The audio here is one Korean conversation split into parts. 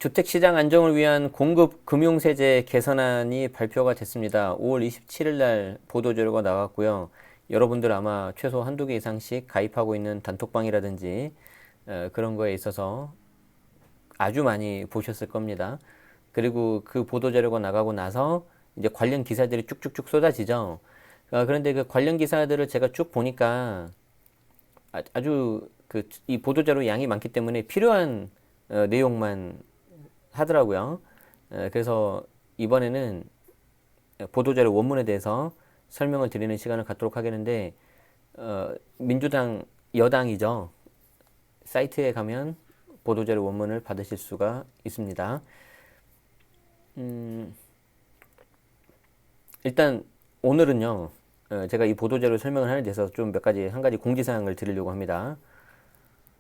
주택시장 안정을 위한 공급 금융세제 개선안이 발표가 됐습니다. 5월 27일 날 보도자료가 나왔고요. 여러분들 아마 최소 한두 개 이상씩 가입하고 있는 단톡방이라든지 그런 거에 있어서 아주 많이 보셨을 겁니다. 그리고 그 보도자료가 나가고 나서 이제 관련 기사들이 쭉쭉쭉 쏟아지죠. 그런데 그 관련 기사들을 제가 쭉 보니까 아주 이 보도자료 양이 많기 때문에 필요한 내용만 하더라고요. 그래서 이번에는 보도자료 원문에 대해서 설명을 드리는 시간을 갖도록 하겠는데, 민주당 여당이죠. 사이트에 가면 보도자료 원문을 받으실 수가 있습니다. 일단 오늘은요, 제가 이 보도자료 설명을 하는 데서 좀 한 가지 공지사항을 드리려고 합니다.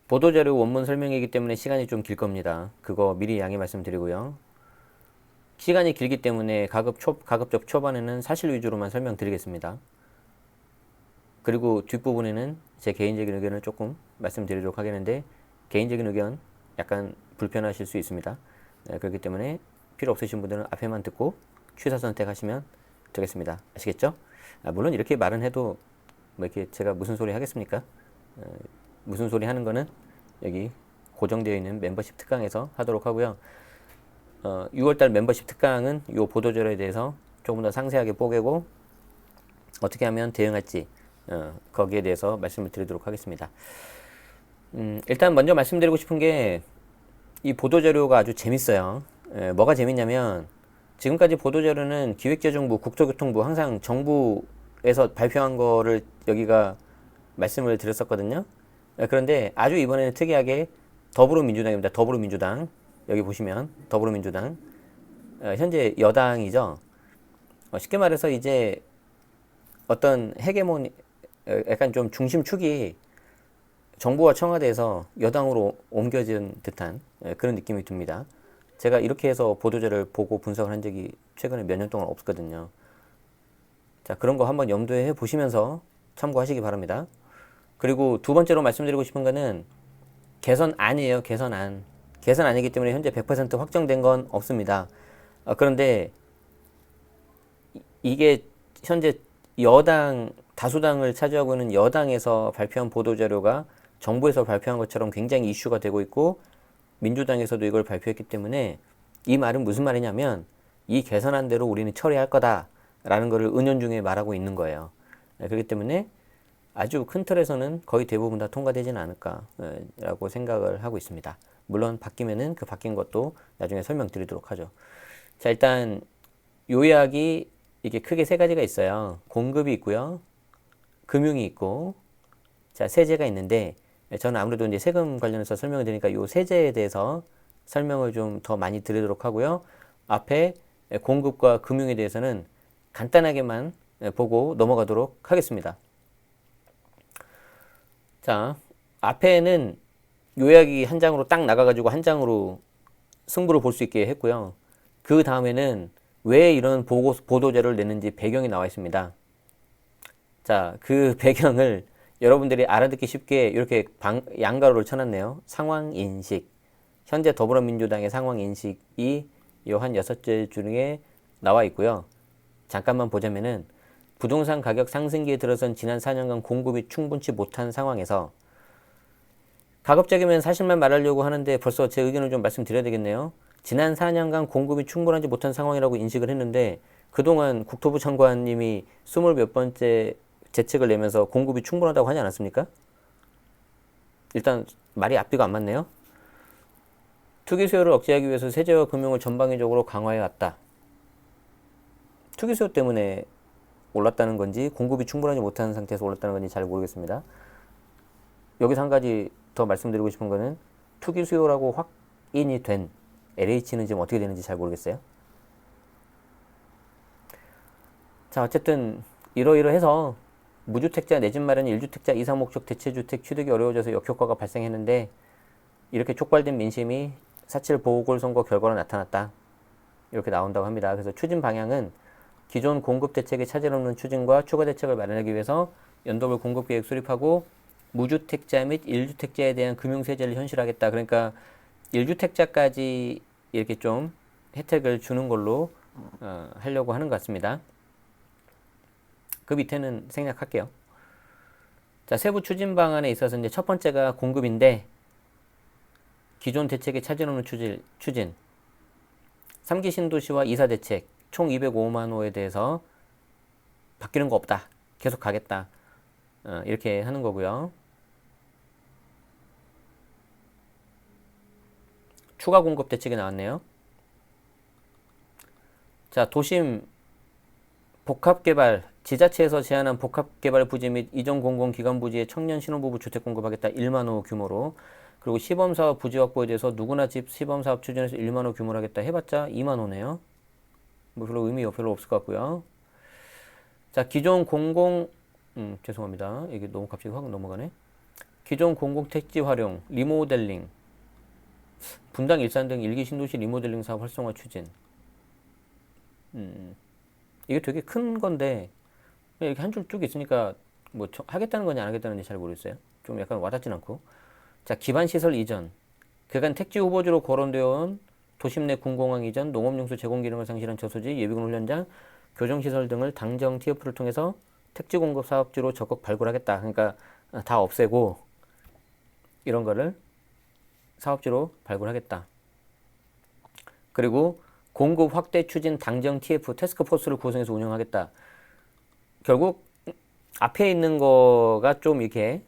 보도자료 원문 설명이기 때문에 시간이 좀 길 겁니다. 그거 미리 양해 말씀드리고요. 시간이 길기 때문에 가급적 초반에는 사실 위주로만 설명드리겠습니다. 그리고 뒷부분에는 제 개인적인 의견을 조금 말씀드리도록 하겠는데, 개인적인 의견 약간 불편하실 수 있습니다. 그렇기 때문에 필요 없으신 분들은 앞에만 듣고 취사 선택하시면 되겠습니다. 아시겠죠? 물론 이렇게 말은 해도 뭐 이렇게 제가 무슨 소리 하겠습니까? 무슨 소리 하는 거는 여기 고정되어 있는 멤버십 특강에서 하도록 하고요. 6월달 멤버십 특강은 이 보도자료에 대해서 조금 더 상세하게 뽀개고 어떻게 하면 대응할지 거기에 대해서 말씀을 드리도록 하겠습니다. 일단 먼저 말씀드리고 싶은 게 이 보도자료가 아주 재밌어요. 뭐가 재밌냐면 지금까지 보도자료는 기획재정부, 국토교통부 항상 정부에서 발표한 거를 여기가 말씀을 드렸었거든요. 그런데 아주 이번에는 특이하게 더불어민주당입니다. 더불어민주당. 여기 보시면 더불어민주당. 현재 여당이죠. 쉽게 말해서 이제 어떤 헤게모니, 약간 좀 중심축이 정부와 청와대에서 여당으로 옮겨진 듯한 그런 느낌이 듭니다. 제가 이렇게 해서 보도자료를 보고 분석을 한 적이 최근에 몇 년 동안 없었거든요. 자, 그런 거 한번 염두에 보시면서 참고하시기 바랍니다. 그리고 두 번째로 말씀드리고 싶은 거는 개선안이에요. 개선안. 개선안이기 때문에 현재 100% 확정된 건 없습니다. 그런데 이게 현재 여당, 다수당을 차지하고 있는 여당에서 발표한 보도자료가 정부에서 발표한 것처럼 굉장히 이슈가 되고 있고 민주당에서도 이걸 발표했기 때문에 이 말은 무슨 말이냐면 이 개선안대로 우리는 처리할 거다라는 것을 은연중에 말하고 있는 거예요. 그렇기 때문에 아주 큰 틀에서는 거의 대부분 다 통과되지는 않을까라고 생각을 하고 있습니다. 물론 바뀌면은 그 바뀐 것도 나중에 설명드리도록 하죠. 자, 일단 요약이 이게 크게 세 가지가 있어요. 공급이 있고요. 금융이 있고, 자, 세제가 있는데 저는 아무래도 이제 세금 관련해서 설명을 드리니까 요 세제에 대해서 설명을 좀 더 많이 드리도록 하고요. 앞에 공급과 금융에 대해서는 간단하게만 보고 넘어가도록 하겠습니다. 자, 앞에는 요약이 한 장으로 딱 나가가지고 한 장으로 승부를 볼 수 있게 했고요. 그 다음에는 왜 이런 보도자료를 냈는지 배경이 나와 있습니다. 자, 그 배경을 여러분들이 알아듣기 쉽게 이렇게 양가로를 쳐놨네요. 상황인식. 현재 더불어민주당의 상황인식이 요 한 6개 중에 나와 있고요. 잠깐만 보자면은 부동산 가격 상승기에 들어선 지난 4년간 공급이 충분치 못한 상황에서 가급적이면 사실만 말하려고 하는데 벌써 제 의견을 좀 말씀드려야 되겠네요. 지난 4년간 공급이 충분하지 못한 상황이라고 인식을 했는데 그동안 국토부 장관님이 20몇 번째 재책을 내면서 공급이 충분하다고 하지 않았습니까? 일단 말이 앞뒤가 안 맞네요. 투기 수요를 억제하기 위해서 세제와 금융을 전방위적으로 강화해 왔다. 투기 수요 때문에 올랐다는 건지 공급이 충분하지 못한 상태에서 올랐다는 건지 잘 모르겠습니다. 여기서 한 가지 더 말씀드리고 싶은 거는 투기 수요라고 확인이 된 LH는 지금 어떻게 되는지 잘 모르겠어요. 자, 어쨌든 이러이러해서 무주택자, 내 집 마련, 1주택자, 이상 목적 대체주택 취득이 어려워져서 역효과가 발생했는데 이렇게 촉발된 민심이 4.7 보궐선거 결과로 나타났다. 이렇게 나온다고 합니다. 그래서 추진 방향은 기존 공급 대책의 차질 없는 추진과 추가 대책을 마련하기 위해서 연도별 공급계획 수립하고 무주택자 및 1주택자에 대한 금융세제를 현실화하겠다. 그러니까 1주택자까지 이렇게 좀 혜택을 주는 걸로 하려고 하는 것 같습니다. 그 밑에는 생략할게요. 자, 세부 추진 방안에 있어서 이제 첫 번째가 공급인데, 기존 대책의 차질없는 추진, 3기 신도시와 이사 대책 총 205만 호에 대해서 바뀌는 거 없다. 계속 가겠다. 이렇게 하는 거고요. 추가 공급 대책이 나왔네요. 자, 도심 복합개발, 지자체에서 제안한 복합개발 부지 및 이전 공공기관 부지에 청년 신혼부부 주택 공급하겠다. 1만 호 규모로. 그리고 시범사업 부지 확보에 대해서 누구나 집 시범사업 추진해서 1만 호 규모로 하겠다. 해봤자 2만 호네요. 뭐 별로 별로 없을 것 같고요. 자, 기존 죄송합니다. 이게 너무 갑자기 확 넘어가네. 기존 공공택지 활용, 리모델링, 분당, 일산 등 일기 신도시 리모델링 사업 활성화 추진. 이게 되게 큰 건데 이렇게 한 줄 쭉 있으니까 뭐 하겠다는 건지 안 하겠다는 건지 잘 모르겠어요. 좀 약간 와닿진 않고. 자, 기반시설 이전. 그간 택지 후보지로 거론되어 온 도심 내 군공항 이전, 농업용수 제공 기능을 상실한 저수지, 예비군 훈련장, 교정시설 등을 당정 TF를 통해서 택지 공급 사업지로 적극 발굴하겠다. 그러니까 다 없애고 이런 거를 사업지로 발굴하겠다. 그리고 공급 확대 추진 당정 TF 태스크포스를 구성해서 운영하겠다. 결국 앞에 있는 거가 좀 이렇게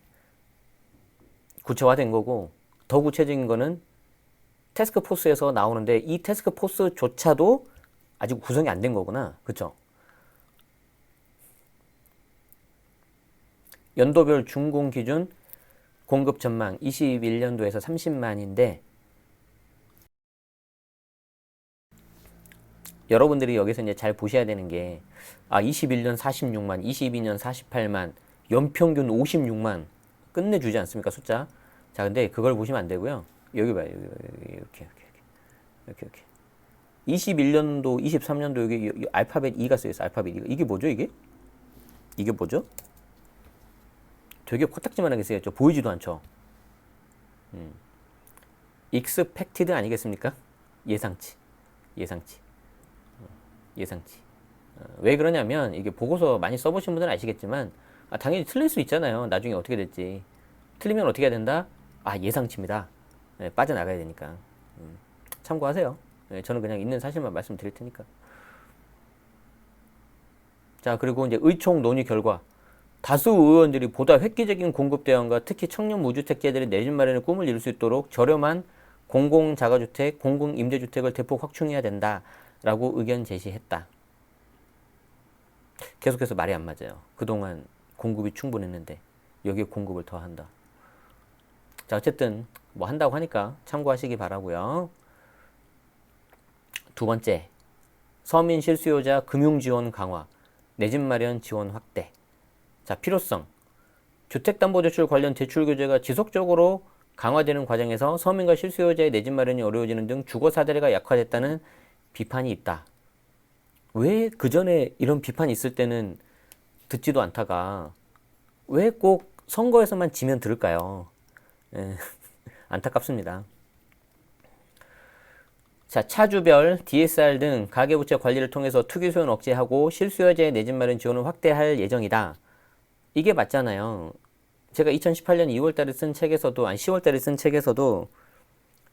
구체화된 거고, 더 구체적인 거는 태스크포스에서 나오는데 이 태스크포스조차도 아직 구성이 안 된 거구나. 그쵸? 연도별 준공 기준 공급 전망 21년도에서 30만인데 여러분들이 여기서 이제 잘 보셔야 되는 게 21년 46만, 22년 48만, 연평균 56만 끝내주지 않습니까? 숫자. 자, 근데 그걸 보시면 안 되고요. 여기 봐요. 이렇게. 21년도, 23년도 여기 알파벳 2가 쓰여있어. 알파벳 2가. 이게 뭐죠, 이게? 이게 뭐죠? 되게 코딱지만하게 쓰여있죠. 보이지도 않죠. 익스펙티드 아니겠습니까? 예상치. 왜 그러냐면 이게 보고서 많이 써보신 분들은 아시겠지만 당연히 틀릴 수 있잖아요. 나중에 어떻게 될지. 틀리면 어떻게 해야 된다? 예상치입니다. 네, 빠져나가야 되니까. 참고하세요. 네, 저는 그냥 있는 사실만 말씀드릴 테니까. 자, 그리고 이제 의총 논의 결과 다수 의원들이 보다 획기적인 공급 대응과 특히 청년 무주택자들이 내 집 마련의 꿈을 이룰 수 있도록 저렴한 공공자가주택, 공공임대주택을 대폭 확충해야 된다라고 의견 제시했다. 계속해서 말이 안 맞아요. 그동안 공급이 충분했는데 여기에 공급을 더 한다. 자, 어쨌든 뭐 한다고 하니까 참고하시기 바라고요. 두 번째, 서민 실수요자 금융지원 강화, 내 집 마련 지원 확대. 자, 필요성. 주택담보대출 관련 대출 규제가 지속적으로 강화되는 과정에서 서민과 실수요자의 내 집 마련이 어려워지는 등 주거 사대가 약화됐다는 비판이 있다. 왜 그전에 이런 비판이 있을 때는 듣지도 않다가 왜 꼭 선거에서만 지면 들을까요? 안타깝습니다. 자, 차주별, DSR 등 가계부채 관리를 통해서 투기 소연 억제하고 실수요자의 내 집 마련 지원을 확대할 예정이다. 이게 맞잖아요. 제가 2018년 2월 달에 쓴 책에서도, 10월 달에 쓴 책에서도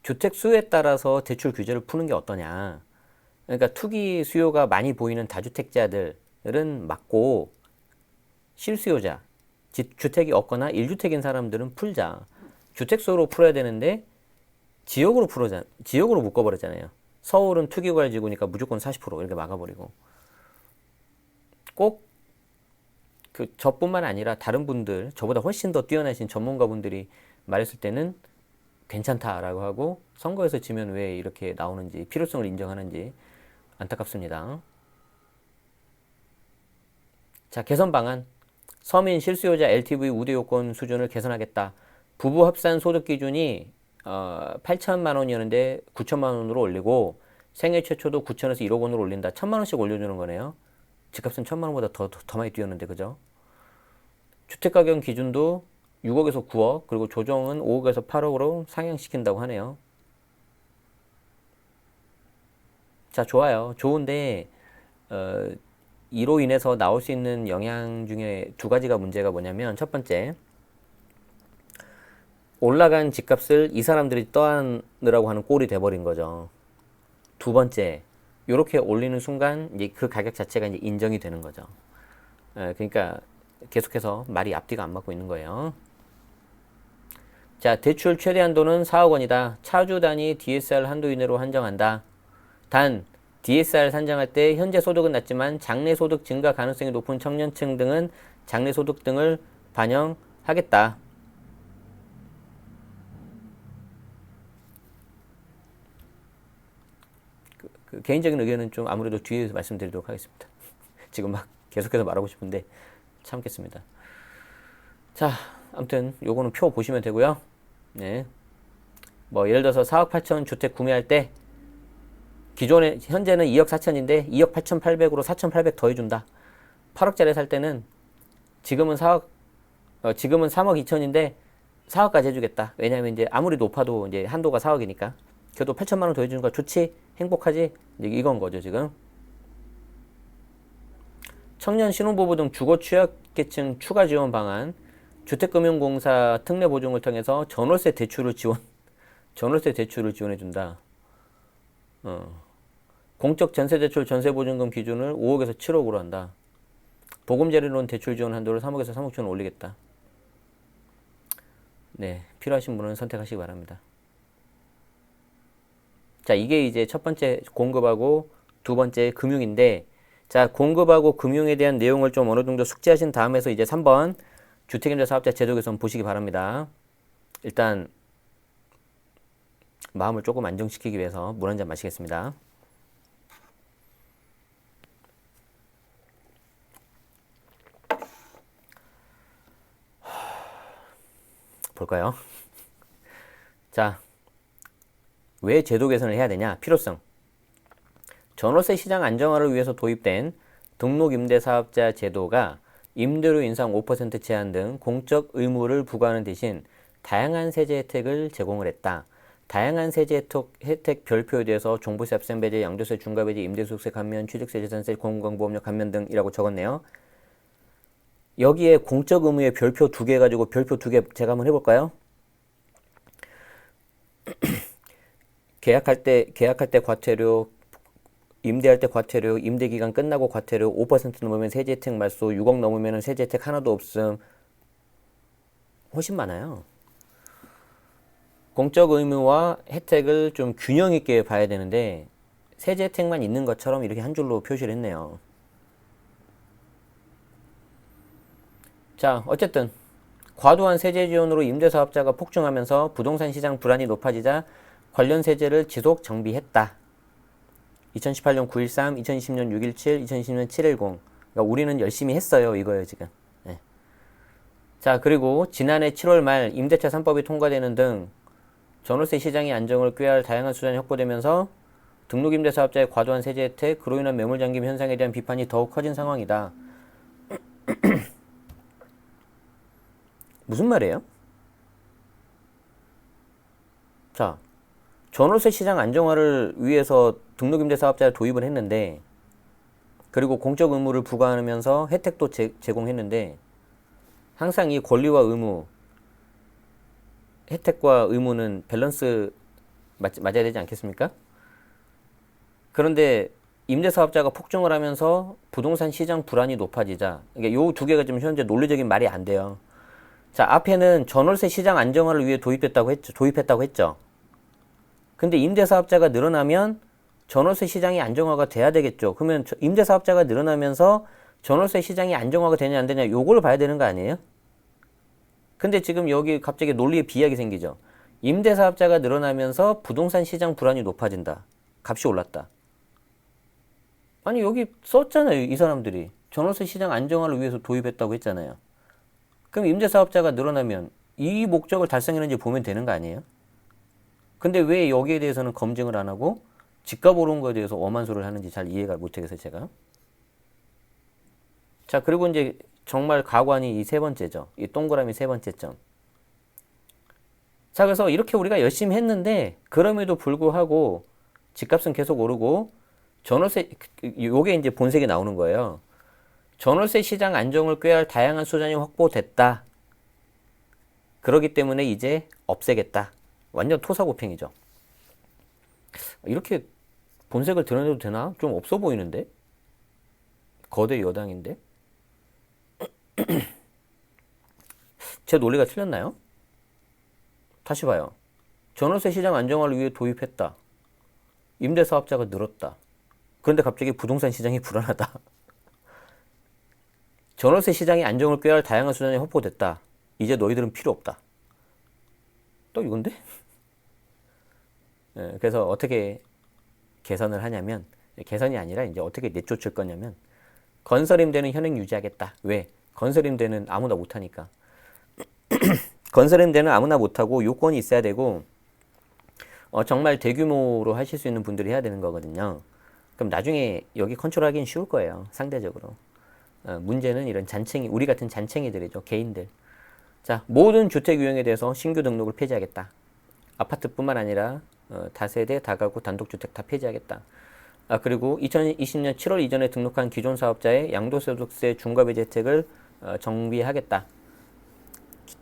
주택 수요에 따라서 대출 규제를 푸는 게 어떠냐. 그러니까 투기 수요가 많이 보이는 다주택자들은 막고 실수요자, 주택이 없거나 1주택인 사람들은 풀자. 주택수요로 풀어야 되는데 지역으로 묶어버렸잖아요. 서울은 투기과열지구니까 무조건 40% 이렇게 막아버리고. 꼭 저뿐만 아니라 다른 분들, 저보다 훨씬 더 뛰어나신 전문가분들이 말했을 때는 괜찮다라고 하고 선거에서 지면 왜 이렇게 나오는지, 필요성을 인정하는지 안타깝습니다. 자, 개선 방안. 서민 실수요자 LTV 우대 요건 수준을 개선하겠다. 부부 합산 소득 기준이 8천만 원이었는데 9천만 원으로 올리고 생애 최초도 9천에서 1억 원으로 올린다. 1천만 원씩 올려주는 거네요. 집값은 1천만 원보다 더 많이 뛰었는데, 그죠? 주택가격 기준도 6억에서 9억, 그리고 조정은 5억에서 8억으로 상향시킨다고 하네요. 자, 좋아요. 좋은데 이로 인해서 나올 수 있는 영향 중에 두 가지가 문제가 뭐냐면, 첫 번째, 올라간 집값을 이 사람들이 떠안으라고 하는 꼴이 돼버린 거죠. 두 번째, 이렇게 올리는 순간 이제 그 가격 자체가 이제 인정이 되는 거죠. 그러니까 계속해서 말이 앞뒤가 안 맞고 있는 거예요. 자, 대출 최대 한도는 4억 원이다. 차주 단위 DSR 한도 이내로 한정한다. 단 DSR 산정할 때 현재 소득은 낮지만 장래 소득 증가 가능성이 높은 청년층 등은 장래 소득 등을 반영하겠다. 그 개인적인 의견은 좀 아무래도 뒤에 말씀드리도록 하겠습니다. 지금 막 계속해서 말하고 싶은데 참겠습니다. 자, 아무튼 요거는 표 보시면 되고요. 네. 뭐 예를 들어서 4억 8천 주택 구매할 때 기존에 현재는 2억 4천인데 2억 8,800으로 4,800 더해준다. 8억짜리 살 때는 지금은 3억 2천인데 4억까지 해주겠다. 왜냐하면 이제 아무리 높아도 이제 한도가 4억이니까 그래도 8천만 원 더해주는 거 좋지, 행복하지, 이건 거죠 지금. 청년 신혼부부 등 주거 취약계층 추가 지원 방안, 주택금융공사 특례 보증을 통해서 전월세 대출을 지원해준다. 공적 전세대출 전세보증금 기준을 5억에서 7억으로 한다. 보금자리론 대출 지원 한도를 3억에서 3억 천 올리겠다. 네, 필요하신 분은 선택하시기 바랍니다. 자, 이게 이제 첫 번째 공급하고 두 번째 금융인데, 자, 공급하고 금융에 대한 내용을 좀 어느 정도 숙지하신 다음에서 이제 3번 주택임대 사업자 제도 개선 보시기 바랍니다. 일단 마음을 조금 안정시키기 위해서 물 한 잔 마시겠습니다. 볼까요? 자, 왜 제도 개선을 해야 되냐? 필요성. 전월세 시장 안정화를 위해서 도입된 등록임대사업자 제도가 임대료 인상 5% 제한 등 공적 의무를 부과하는 대신 다양한 세제 혜택을 제공을 했다. 다양한 세제 혜택 별표에 대해서 종부세, 합산배제, 양도세, 중과배제, 임대소득세 감면, 취득세, 재산세, 공공보험료 감면 등이라고 적었네요. 여기에 공적 의무의 별표 2개 가지고 별표 2개 제가 한번 해볼까요? 계약할 때 과태료, 임대할 때 과태료, 임대기간 끝나고 과태료, 5% 넘으면 세제 혜택 말소, 6억 넘으면 세제 혜택 하나도 없음. 훨씬 많아요. 공적 의무와 혜택을 좀 균형 있게 봐야 되는데 세제 혜택만 있는 것처럼 이렇게 한 줄로 표시를 했네요. 자, 어쨌든 과도한 세제 지원으로 임대사업자가 폭증하면서 부동산 시장 불안이 높아지자 관련 세제를 지속 정비했다. 2018년 913, 2020년 617, 2020년 710. 그러니까 우리는 열심히 했어요. 이거예요, 지금. 네. 자, 그리고 지난해 7월 말 임대차 3법이 통과되는 등 전월세 시장의 안정을 꾀할 다양한 수단이 확보되면서 등록임대사업자의 과도한 세제 혜택, 그로 인한 매물잠김 현상에 대한 비판이 더욱 커진 상황이다. 무슨 말이에요? 자, 전월세 시장 안정화를 위해서 등록임대사업자를 도입을 했는데, 그리고 공적 의무를 부과하면서 혜택도 제공했는데, 항상 이 권리와 의무, 혜택과 의무는 밸런스 맞아야 되지 않겠습니까? 그런데 임대사업자가 폭증을 하면서 부동산 시장 불안이 높아지자, 이게 요 두 개가 지금 현재 논리적인 말이 안 돼요. 자, 앞에는 전월세 시장 안정화를 위해 도입했다고 했죠. 근데 임대사업자가 늘어나면 전월세 시장이 안정화가 돼야 되겠죠. 그러면 임대사업자가 늘어나면서 전월세 시장이 안정화가 되냐 안 되냐 요걸 봐야 되는 거 아니에요? 근데 지금 여기 갑자기 논리에 비약이 생기죠. 임대사업자가 늘어나면서 부동산 시장 불안이 높아진다. 값이 올랐다. 아니 여기 썼잖아요. 이 사람들이. 전월세 시장 안정화를 위해서 도입했다고 했잖아요. 그럼 임대사업자가 늘어나면 이 목적을 달성했는지 보면 되는 거 아니에요? 근데 왜 여기에 대해서는 검증을 안 하고 집값 오른 거에 대해서 엄한 소리를 하는지 잘 이해가 못하겠어요, 제가. 자, 그리고 이제 정말 가관이 이 세 번째죠. 이 동그라미 세 번째 점. 자, 그래서 이렇게 우리가 열심히 했는데 그럼에도 불구하고 집값은 계속 오르고 전월세, 요게 이제 본색이 나오는 거예요. 전월세 시장 안정을 꾀할 다양한 수단이 확보됐다. 그러기 때문에 이제 없애겠다. 완전 토사구팽이죠. 이렇게 본색을 드러내도 되나? 좀 없어 보이는데? 거대 여당인데? 제 논리가 틀렸나요? 다시 봐요. 전월세 시장 안정화를 위해 도입했다. 임대사업자가 늘었다. 그런데 갑자기 부동산 시장이 불안하다. 전월세 시장이 안정을 꾀할 다양한 수단이 확보됐다. 이제 너희들은 필요 없다. 또 이건데? 그래서 어떻게 개선을 하냐면, 개선이 아니라 이제 어떻게 내쫓을 거냐면, 건설임대는 현행 유지하겠다. 왜? 건설임대는 아무나 못하니까. 건설임대는 아무나 못하고 요건이 있어야 되고, 정말 대규모로 하실 수 있는 분들이 해야 되는 거거든요. 그럼 나중에 여기 컨트롤하기는 쉬울 거예요. 상대적으로. 문제는 이런 잔챙이, 우리 같은 잔챙이들이죠. 개인들. 자, 모든 주택 유형에 대해서 신규 등록을 폐지하겠다. 아파트뿐만 아니라 다세대, 다가구, 단독주택 다 폐지하겠다. 그리고 2020년 7월 이전에 등록한 기존 사업자의 양도소득세 중과배제 혜택을 정비하겠다.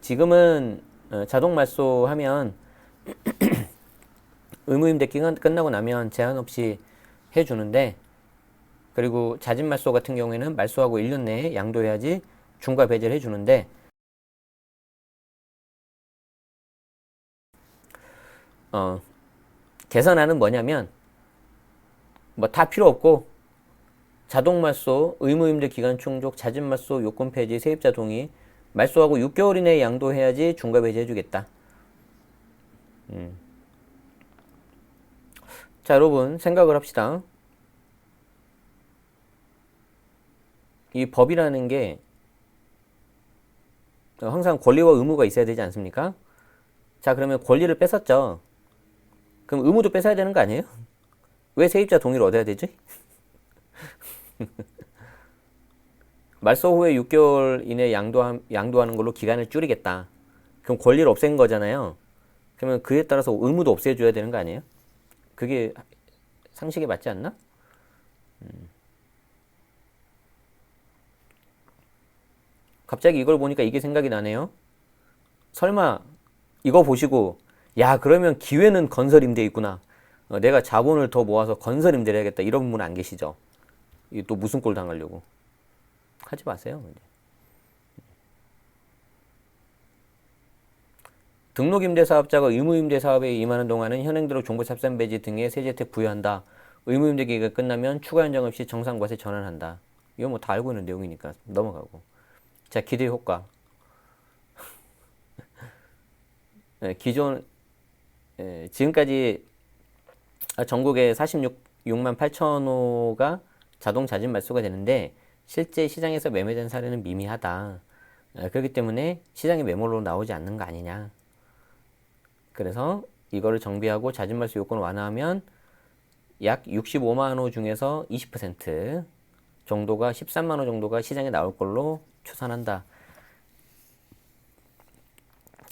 지금은 자동 말소하면 의무임대 기간 끝나고 나면 제한 없이 해주는데, 그리고 자진 말소 같은 경우에는 말소하고 1년 내에 양도해야지 중과 배제를 해주는데, 개선안은 뭐냐면 뭐 다 필요 없고 자동 말소, 의무임대 기간 충족, 자진 말소, 요건 폐지, 세입자 동의, 말소하고 6개월 이내에 양도해야지 중과 배제 해주겠다. 자, 여러분 생각을 합시다. 이 법이라는 게 항상 권리와 의무가 있어야 되지 않습니까? 자, 그러면 권리를 뺏었죠. 그럼 의무도 뺏어야 되는 거 아니에요? 왜 세입자 동의를 얻어야 되지? 말소 후에 6개월 이내 양도하는 걸로 기간을 줄이겠다. 그럼 권리를 없앤 거잖아요. 그러면 그에 따라서 의무도 없애줘야 되는 거 아니에요? 그게 상식에 맞지 않나? 갑자기 이걸 보니까 이게 생각이 나네요. 설마 이거 보시고 야, 그러면 기회는 건설임대 있구나. 내가 자본을 더 모아서 건설임대를 해야겠다. 이런 분 안 계시죠? 이게 또 무슨 꼴 당하려고. 하지 마세요. 등록임대사업자가 의무임대사업에 임하는 동안은 현행대로 종부삽산배지 등의 세제혜택 부여한다. 의무임대 기간이 끝나면 추가 연장 없이 정상과세 전환한다. 이거 뭐 다 알고 있는 내용이니까 넘어가고. 자, 기대 효과. 기존 지금까지 전국에 46만 8천 호가 자동 자진 말소가 되는데 실제 시장에서 매매된 사례는 미미하다. 그렇기 때문에 시장에 매몰로 나오지 않는 거 아니냐. 그래서 이거를 정비하고 자진 말소 요건을 완화하면 약 65만 호 중에서 20% 정도가 13만 호 정도가 시장에 나올 걸로 추산한다.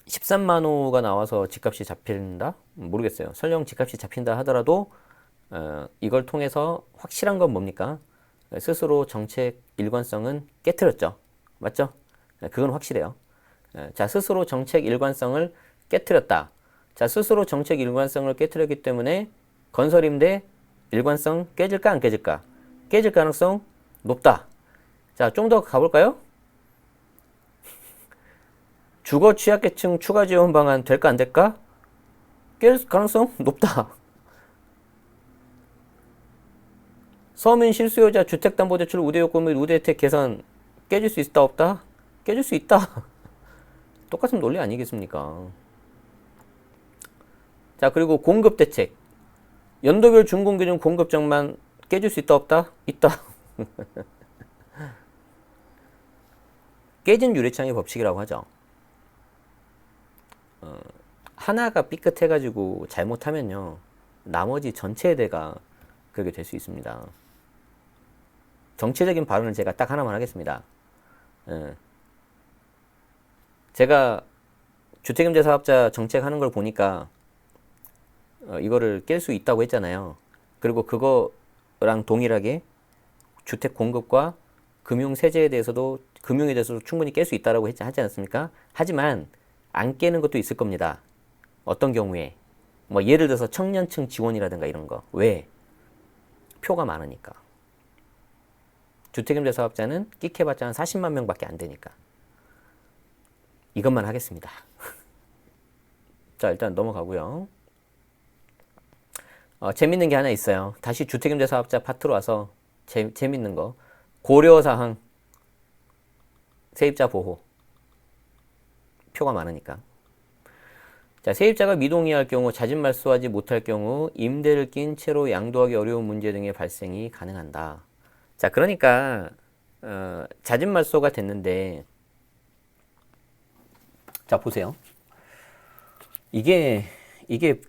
13만 호가 나와서 집값이 잡힌다? 모르겠어요. 설령 집값이 잡힌다 하더라도 이걸 통해서 확실한 건 뭡니까? 스스로 정책 일관성은 깨트렸죠. 맞죠? 그건 확실해요. 자, 스스로 정책 일관성을 깨트렸다. 자, 스스로 정책 일관성을 깨트렸기 때문에 건설임대 일관성 깨질까 안 깨질까? 깨질 가능성 높다. 자, 좀 더 가볼까요? 주거 취약계층 추가 지원 방안 될까 안 될까? 깰 가능성 높다. 서민 실수요자 주택담보대출 우대요건 및 우대혜택 개선 깨질 수 있다 없다? 깨질 수 있다. 똑같은 논리 아니겠습니까? 자, 그리고 공급대책. 연도별 준공기준 공급정만 깨질 수 있다 없다? 있다. 깨진 유리창의 법칙이라고 하죠. 하나가 삐끗해가지고 잘못하면요, 나머지 전체 대가 그렇게 될 수 있습니다. 정치적인 발언을 제가 딱 하나만 하겠습니다. 제가 주택임대사업자 정책하는 걸 보니까 이거를 깰 수 있다고 했잖아요. 그리고 그거 동일하게 주택 공급과 금융 세제에 대해서도 금융에 대해서도 충분히 깰 수 있다라고 하지 않습니까? 하지만 안 깨는 것도 있을 겁니다. 어떤 경우에 뭐 예를 들어서 청년층 지원이라든가 이런 거. 왜? 표가 많으니까. 주택임대사업자는 끽해봤자 한 40만 명밖에 안 되니까. 이것만 하겠습니다. 자, 일단 넘어가고요. 재밌는 게 하나 있어요. 다시 주택임대사업자 파트로 와서 재밌는 거. 고려사항 세입자 보호. 표가 많으니까. 자, 세입자가 미동의할 경우, 자진 말소하지 못할 경우 임대를 낀 채로 양도하기 어려운 문제 등의 발생이 가능한다. 자, 그러니까 자진 말소가 됐는데, 자, 보세요. 이게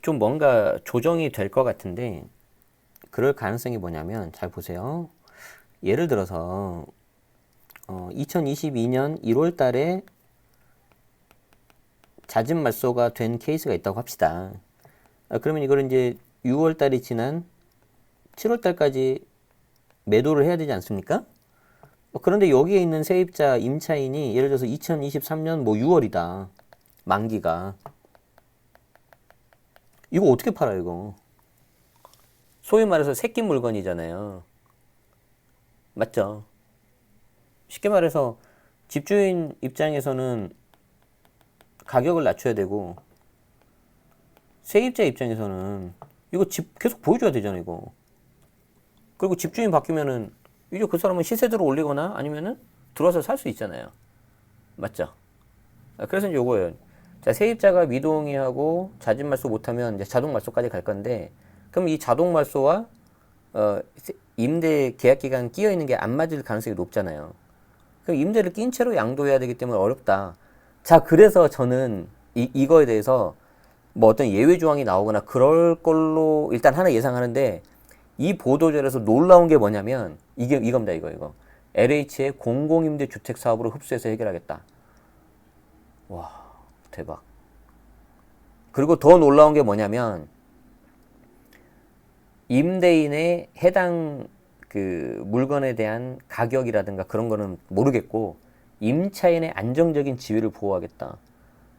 좀 뭔가 조정이 될 것 같은데, 그럴 가능성이 뭐냐면, 잘 보세요. 예를 들어서 2022년 1월 달에 잦은 말소가 된 케이스가 있다고 합시다. 그러면 이걸 이제 6월 달이 지난 7월 달까지 매도를 해야 되지 않습니까? 그런데 여기에 있는 세입자 임차인이 예를 들어서 2023년 뭐 6월이다. 만기가. 이거 어떻게 팔아요, 이거? 소위 말해서 새끼 물건이잖아요. 맞죠? 쉽게 말해서 집주인 입장에서는 가격을 낮춰야 되고 세입자 입장에서는 이거 집 계속 보여줘야 되잖아, 이거. 그리고 집주인 바뀌면은 이제 그 사람은 시세대로 올리거나 아니면은 들어와서 살 수 있잖아요. 맞죠? 그래서 이제 요거예요. 자, 세입자가 미동의하고 자진 말소 못하면 이제 자동 말소까지 갈 건데, 그럼 이 자동 말소와 임대 계약 기간 끼어 있는 게 안 맞을 가능성이 높잖아요. 그럼 임대를 낀 채로 양도해야 되기 때문에 어렵다. 자, 그래서 저는 이거에 대해서 뭐 어떤 예외 조항이 나오거나 그럴 걸로 일단 하나 예상하는데, 이 보도자료에서 놀라운 게 뭐냐면 이겁니다. 이거 LH의 공공임대주택 사업으로 흡수해서 해결하겠다. 와, 대박. 그리고 더 놀라운 게 뭐냐면 임대인의 해당 그 물건에 대한 가격이라든가 그런 거는 모르겠고 임차인의 안정적인 지위를 보호하겠다.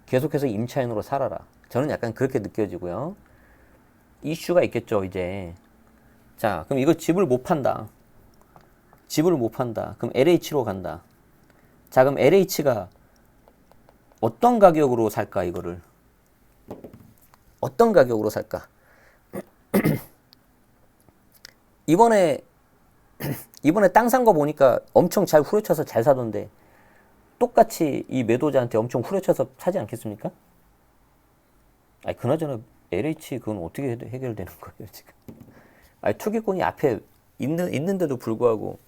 계속해서 임차인으로 살아라. 저는 약간 그렇게 느껴지고요. 이슈가 있겠죠, 이제. 자, 그럼 이거 집을 못 판다. 집을 못 판다. 그럼 LH로 간다. 자, 그럼 LH가 어떤 가격으로 살까, 이거를? 어떤 가격으로 살까? 이번에 땅 산 거 보니까 엄청 잘 후려쳐서 잘 사던데 똑같이 이 매도자한테 엄청 후려쳐서 사지 않겠습니까? 아니, 그나저나 LH 그건 어떻게 해결되는 거예요, 지금? 아니, 투기꾼이 앞에 있는데도 불구하고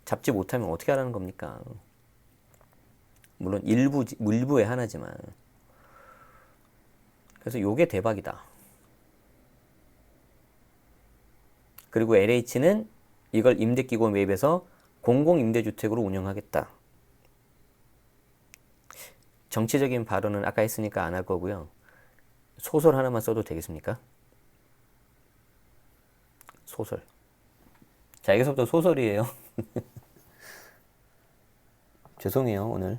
잡지 못하면 어떻게 하라는 겁니까? 물론 일부의 하나지만. 그래서 요게 대박이다. 그리고 LH는 이걸 임대기고 매입해서 공공임대주택으로 운영하겠다. 정치적인 발언은 아까 했으니까 안 할 거고요. 소설 하나만 써도 되겠습니까? 소설. 자, 여기서부터 소설이에요. 죄송해요, 오늘.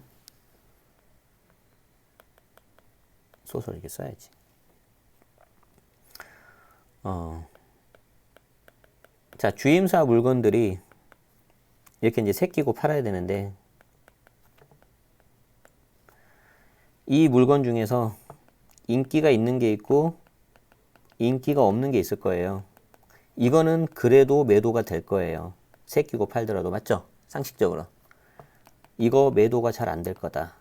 소설 이렇게 써야지. 자, 주임사 물건들이 이렇게 이제 새끼고 팔아야 되는데, 이 물건 중에서 인기가 있는 게 있고 인기가 없는 게 있을 거예요. 이거는 그래도 매도가 될 거예요. 새끼고 팔더라도. 맞죠? 상식적으로. 이거 매도가 잘 안 될 거다.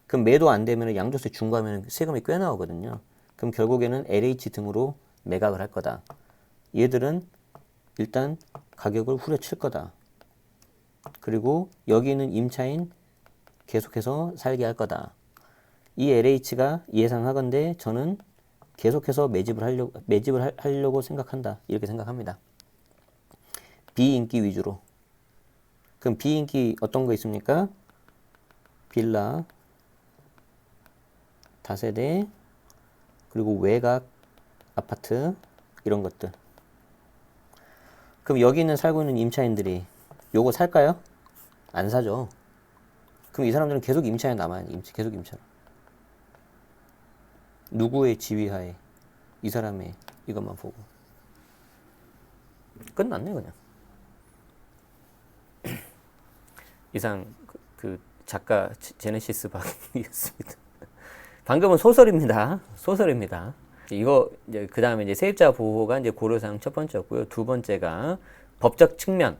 그럼 매도 안 되면 양도세 중과하면 세금이 꽤 나오거든요. 그럼 결국에는 LH 등으로 매각을 할 거다. 얘들은 일단 가격을 후려칠 거다. 그리고 여기 있는 임차인 계속해서 살게 할 거다. 이 LH가 예상하건대 저는 계속해서 매집을 하려고 생각한다. 이렇게 생각합니다. 비인기 위주로. 그럼 비인기 어떤 거 있습니까? 빌라, 다세대, 그리고 외곽 아파트 이런 것들. 그럼 여기 있는 살고 있는 임차인들이 요거 살까요? 안 사죠. 그럼 이 사람들은 계속 임차에 남아요. 계속 임차로. 누구의 지휘하에 이 사람의 이것만 보고 끝났네 그냥. 이상 그 작가 제네시스 박이었습니다. 방금은 소설입니다. 소설입니다. 이거 이제 그 다음에 이제 세입자 보호가 이제 고려사항 첫 번째였고요. 두 번째가 법적 측면.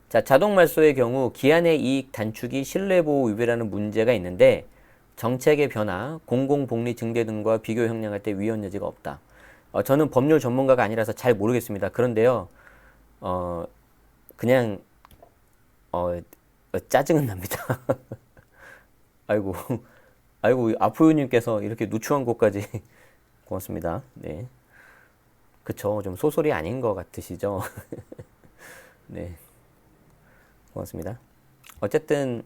자, 자동 말소의 경우 기한의 이익 단축이 신뢰보호 위배라는 문제가 있는데 정책의 변화, 공공복리 증대 등과 비교 형량할 때 위헌 여지가 없다. 저는 법률 전문가가 아니라서 잘 모르겠습니다. 그런데요, 그냥 짜증은 납니다. 아이고, 아이고 아프유님께서 이렇게 누추한 곳까지 고맙습니다. 네, 그쵸. 좀 소설이 아닌 것 같으시죠? 네, 고맙습니다. 어쨌든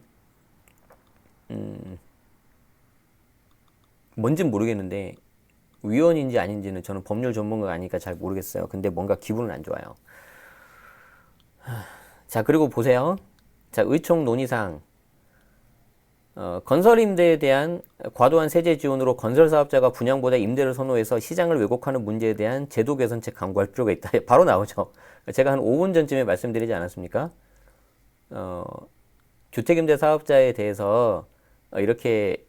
뭔진 모르겠는데 위헌인지 아닌지는 저는 법률 전문가가 아니니까 잘 모르겠어요. 근데 뭔가 기분은 안 좋아요. 자, 그리고 보세요. 자, 의총 논의사항. 건설임대에 대한 과도한 세제 지원으로 건설사업자가 분양보다 임대를 선호해서 시장을 왜곡하는 문제에 대한 제도 개선책 강구할 필요가 있다. 바로 나오죠. 제가 한 5분 전쯤에 말씀드리지 않았습니까? 주택임대 사업자에 대해서 이렇게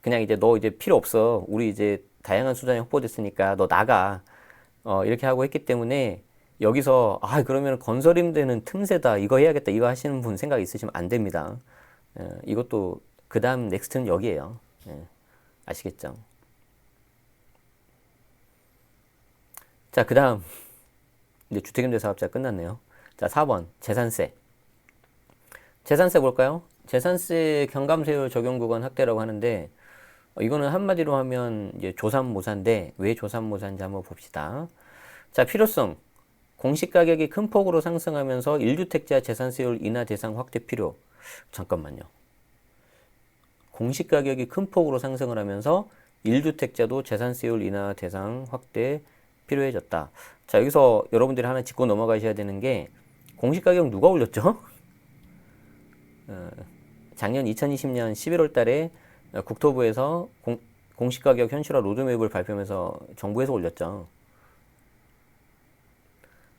그냥 이제 너 이제 필요 없어. 우리 이제 다양한 수단이 확보됐으니까 너 나가. 이렇게 하고 했기 때문에 여기서 그러면 건설임대는 틈새다. 이거 해야겠다. 이거 하시는 분 생각 있으시면 안 됩니다. 이것도 그 다음 넥스트는 여기에요. 아시겠죠? 자, 그 다음 이제 주택임대 사업자 끝났네요. 자, 4번 재산세. 재산세 볼까요? 재산세 경감세율 적용 구간 확대라고 하는데 이거는 한마디로 하면 이제 조삼모사인데 왜 조삼모사인지 한번 봅시다. 자, 필요성. 공시가격이 큰 폭으로 상승하면서 1주택자 재산세율 인하 대상 확대 필요. 잠깐만요. 공시가격이 큰 폭으로 상승을 하면서 1주택자도 재산세율 인하 대상 확대 필요해졌다. 자, 여기서 여러분들이 하나 짚고 넘어가셔야 되는 게 공시가격 누가 올렸죠? 작년 2020년 11월 달에 국토부에서 공시가격 현실화 로드맵을 발표하면서 정부에서 올렸죠.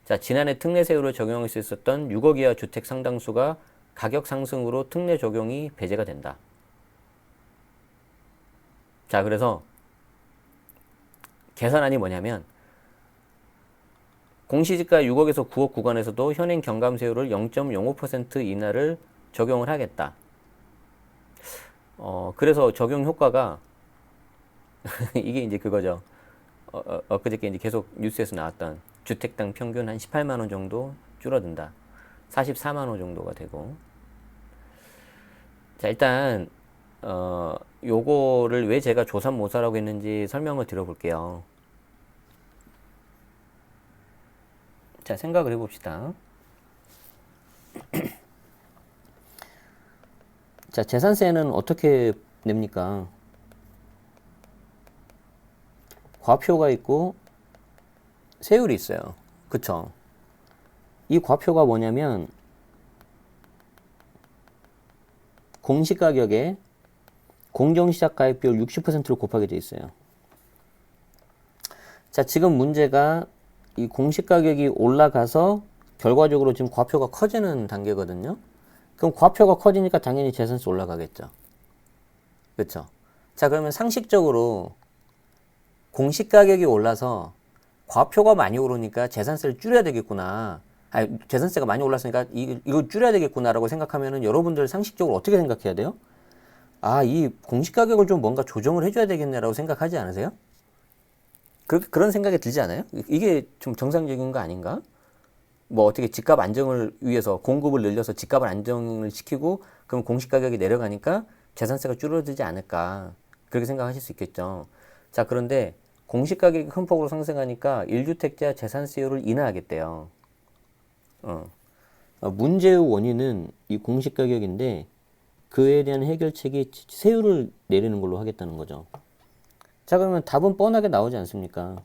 자, 지난해 특례세율을 적용할 수 있었던 6억 이하 주택 상당수가 가격 상승으로 특례 적용이 배제가 된다. 자, 그래서 계산안이 뭐냐면 공시지가 6억에서 9억 구간에서도 현행 경감세율을 0.05% 인하를 적용을 하겠다. 그래서 적용 효과가 이게 이제 그거죠. 엊그저께 이제 계속 뉴스에서 나왔던 주택당 평균 한 18만 원 정도 줄어든다. 44만 원 정도가 되고. 자, 일단 요거를 왜 제가 조삼모사라고 했는지 설명을 드려볼게요. 자, 생각을 해봅시다. 자, 재산세는 어떻게 냅니까? 과표가 있고 세율이 있어요. 그쵸? 이 과표가 뭐냐면 공시가격에 공정시작가액비율 60%를 곱하게 돼 있어요. 자, 지금 문제가 이 공시가격이 올라가서 결과적으로 지금 과표가 커지는 단계거든요. 그럼 과표가 커지니까 당연히 재산세 올라가겠죠. 그렇죠? 자, 그러면 상식적으로 공시가격이 올라서 과표가 많이 오르니까 재산세를 줄여야 되겠구나. 재산세가 많이 올랐으니까 이거 줄여야 되겠구나라고 생각하면은 여러분들 상식적으로 어떻게 생각해야 돼요? 이 공시가격을 좀 뭔가 조정을 해줘야 되겠네라고 생각하지 않으세요? 그런 생각이 들지 않아요? 이게 좀 정상적인 거 아닌가? 뭐 어떻게 집값 안정을 위해서 공급을 늘려서 집값을 안정을 시키고 그럼 공시가격이 내려가니까 재산세가 줄어들지 않을까 그렇게 생각하실 수 있겠죠. 자, 그런데 공시가격이 큰 폭으로 상승하니까 1주택자 재산세율을 인하하겠대요. 문제의 원인은 이 공시가격인데 그에 대한 해결책이 세율을 내리는 걸로 하겠다는 거죠. 자, 그러면 답은 뻔하게 나오지 않습니까?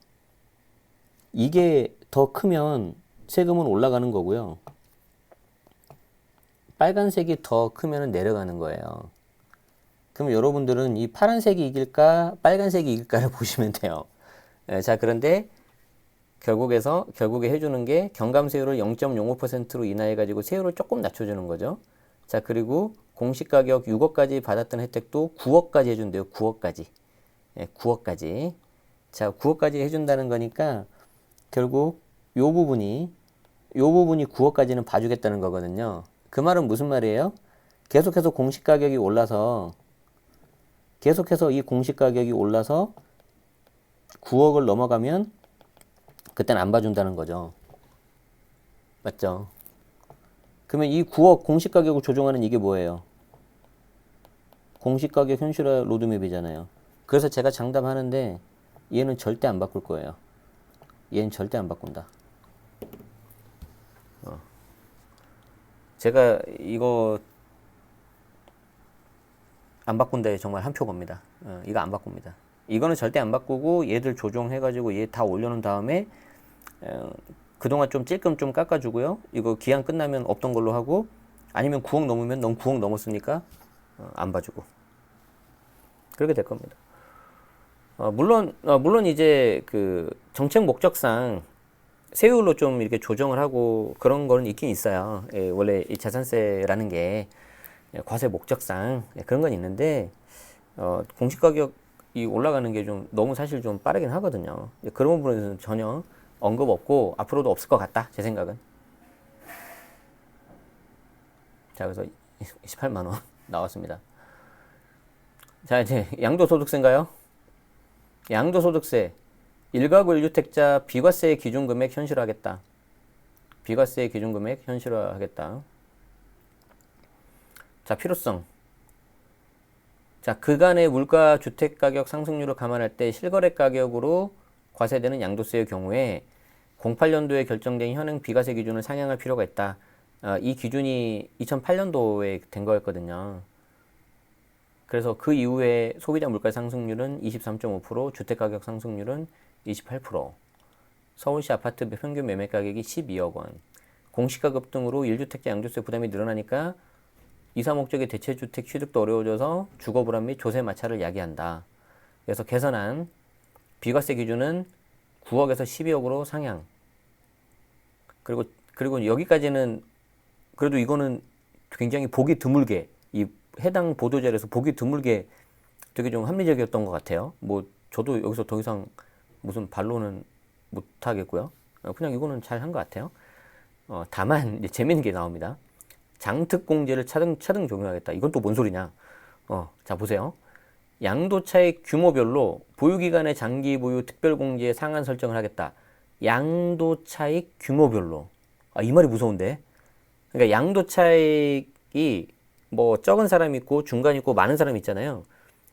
이게 더 크면 세금은 올라가는 거고요. 빨간색이 더 크면 내려가는 거예요. 그럼 여러분들은 이 파란색이 이길까 빨간색이 이길까를 보시면 돼요. 자, 그런데 결국에 해주는 게 경감세율을 0.05%로 인하해가지고 세율을 조금 낮춰주는 거죠. 자, 그리고 공시가격 6억까지 받았던 혜택도 9억까지 해준대요. 9억까지. 9억까지. 자, 9억까지 해준다는 거니까 결국 요 부분이 9억까지는 봐주겠다는 거거든요. 그 말은 무슨 말이에요? 계속해서 공시가격이 올라서 이 공시가격이 올라서 9억을 넘어가면 그때는 안 봐준다는 거죠. 맞죠? 그러면 이 9억 공시가격을 조정하는 이게 뭐예요? 공시가격 현실화 로드맵이잖아요. 그래서 제가 장담하는데 얘는 절대 안 바꿀 거예요. 얘는 절대 안 바꾼다. 제가 이거 안 바꾼다에 정말 한 표 겁니다. 이거 안 바꿉니다. 이거는 절대 안 바꾸고 얘들 조정해가지고 얘 다 올려놓은 다음에 그동안 좀 찔끔 좀 깎아주고요. 이거 기한 끝나면 없던 걸로 하고 아니면 9억 넘으면 넌 9억 넘었으니까 안 봐주고 그렇게 될 겁니다. 물론 이제 그 정책 목적상 세율로 좀 이렇게 조정을 하고 그런 거는 있긴 있어요. 원래 이 자산세라는 게 과세 목적상 그런 건 있는데 공시가격이 올라가는 게 좀 너무 사실 좀 빠르긴 하거든요. 그런 부분에서는 전혀 언급 없고 앞으로도 없을 것 같다. 제 생각은. 자, 그래서 28만 원 나왔습니다. 자, 이제 양도소득세인가요? 양도소득세 1가구 1주택자 비과세 기준금액 현실화하겠다. 비과세 기준금액 현실화하겠다. 자, 필요성. 자, 그간의 물가 주택가격 상승률을 감안할 때 실거래 가격으로 과세되는 양도세의 경우에 08년도에 결정된 현행 비과세 기준을 상향할 필요가 있다. 이 기준이 2008년도에 된 거였거든요. 그래서 그 이후에 소비자 물가 상승률은 23.5%, 주택가격 상승률은 28%, 서울시 아파트 평균 매매 가격이 12억 원, 공시가 급등으로 1주택자 양도세 부담이 늘어나니까 2사 목적의 대체주택 취득도 어려워져서 주거 불안 및 조세 마찰을 야기한다. 그래서 개선한 비과세 기준은 9억에서 12억으로 상향. 그리고 여기까지는 그래도 이거는 굉장히 보기 드물게 이 해당 보도자료에서 보기 드물게 되게 좀 합리적이었던 것 같아요. 뭐 저도 여기서 더 이상 무슨 반론은 못 하겠고요. 그냥 이거는 잘 한 것 같아요. 다만 이제 재밌는 게 나옵니다. 장특공제를 차등 적용하겠다. 이건 또 뭔 소리냐? 자 보세요. 양도차익 규모별로 보유기간의 장기 보유 특별공제 상한 설정을 하겠다. 양도차익 규모별로. 이 말이 무서운데. 그러니까 양도차익이 뭐 적은 사람이 있고 중간 있고 많은 사람이 있잖아요.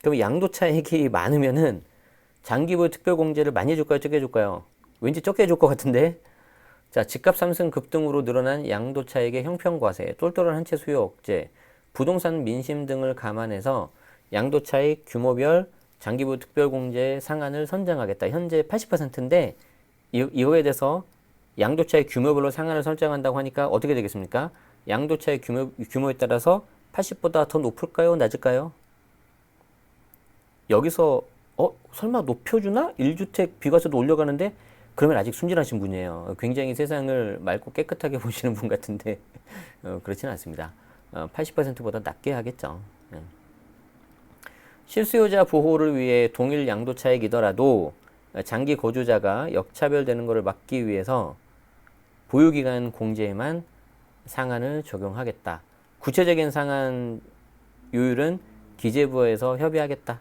그럼 양도차익이 많으면은 장기보유 특별공제를 많이 해줄까요? 적게 해줄까요? 왠지 적게 해줄 것 같은데. 자, 집값 상승 급등으로 늘어난 양도차익의 형평과세, 똘똘한 한 채 수요 억제, 부동산 민심 등을 감안해서 양도차익 규모별 장기보유 특별공제 상한을 선정하겠다. 현재 80%인데 이거에 대해서 양도차익 규모별로 상한을 설정한다고 하니까 어떻게 되겠습니까? 양도차익 규모에 따라서 80보다 더 높을까요? 낮을까요? 여기서 설마 높여주나? 1주택 비과세도 올려가는데 그러면 아직 순진하신 분이에요. 굉장히 세상을 맑고 깨끗하게 보시는 분 같은데 그렇지는 않습니다. 80%보다 낮게 하겠죠. 실수요자 보호를 위해 동일 양도차익이더라도 장기 거주자가 역차별되는 것을 막기 위해서 보유기간 공제에만 상한을 적용하겠다. 구체적인 상한 요율은 기재부에서 협의하겠다.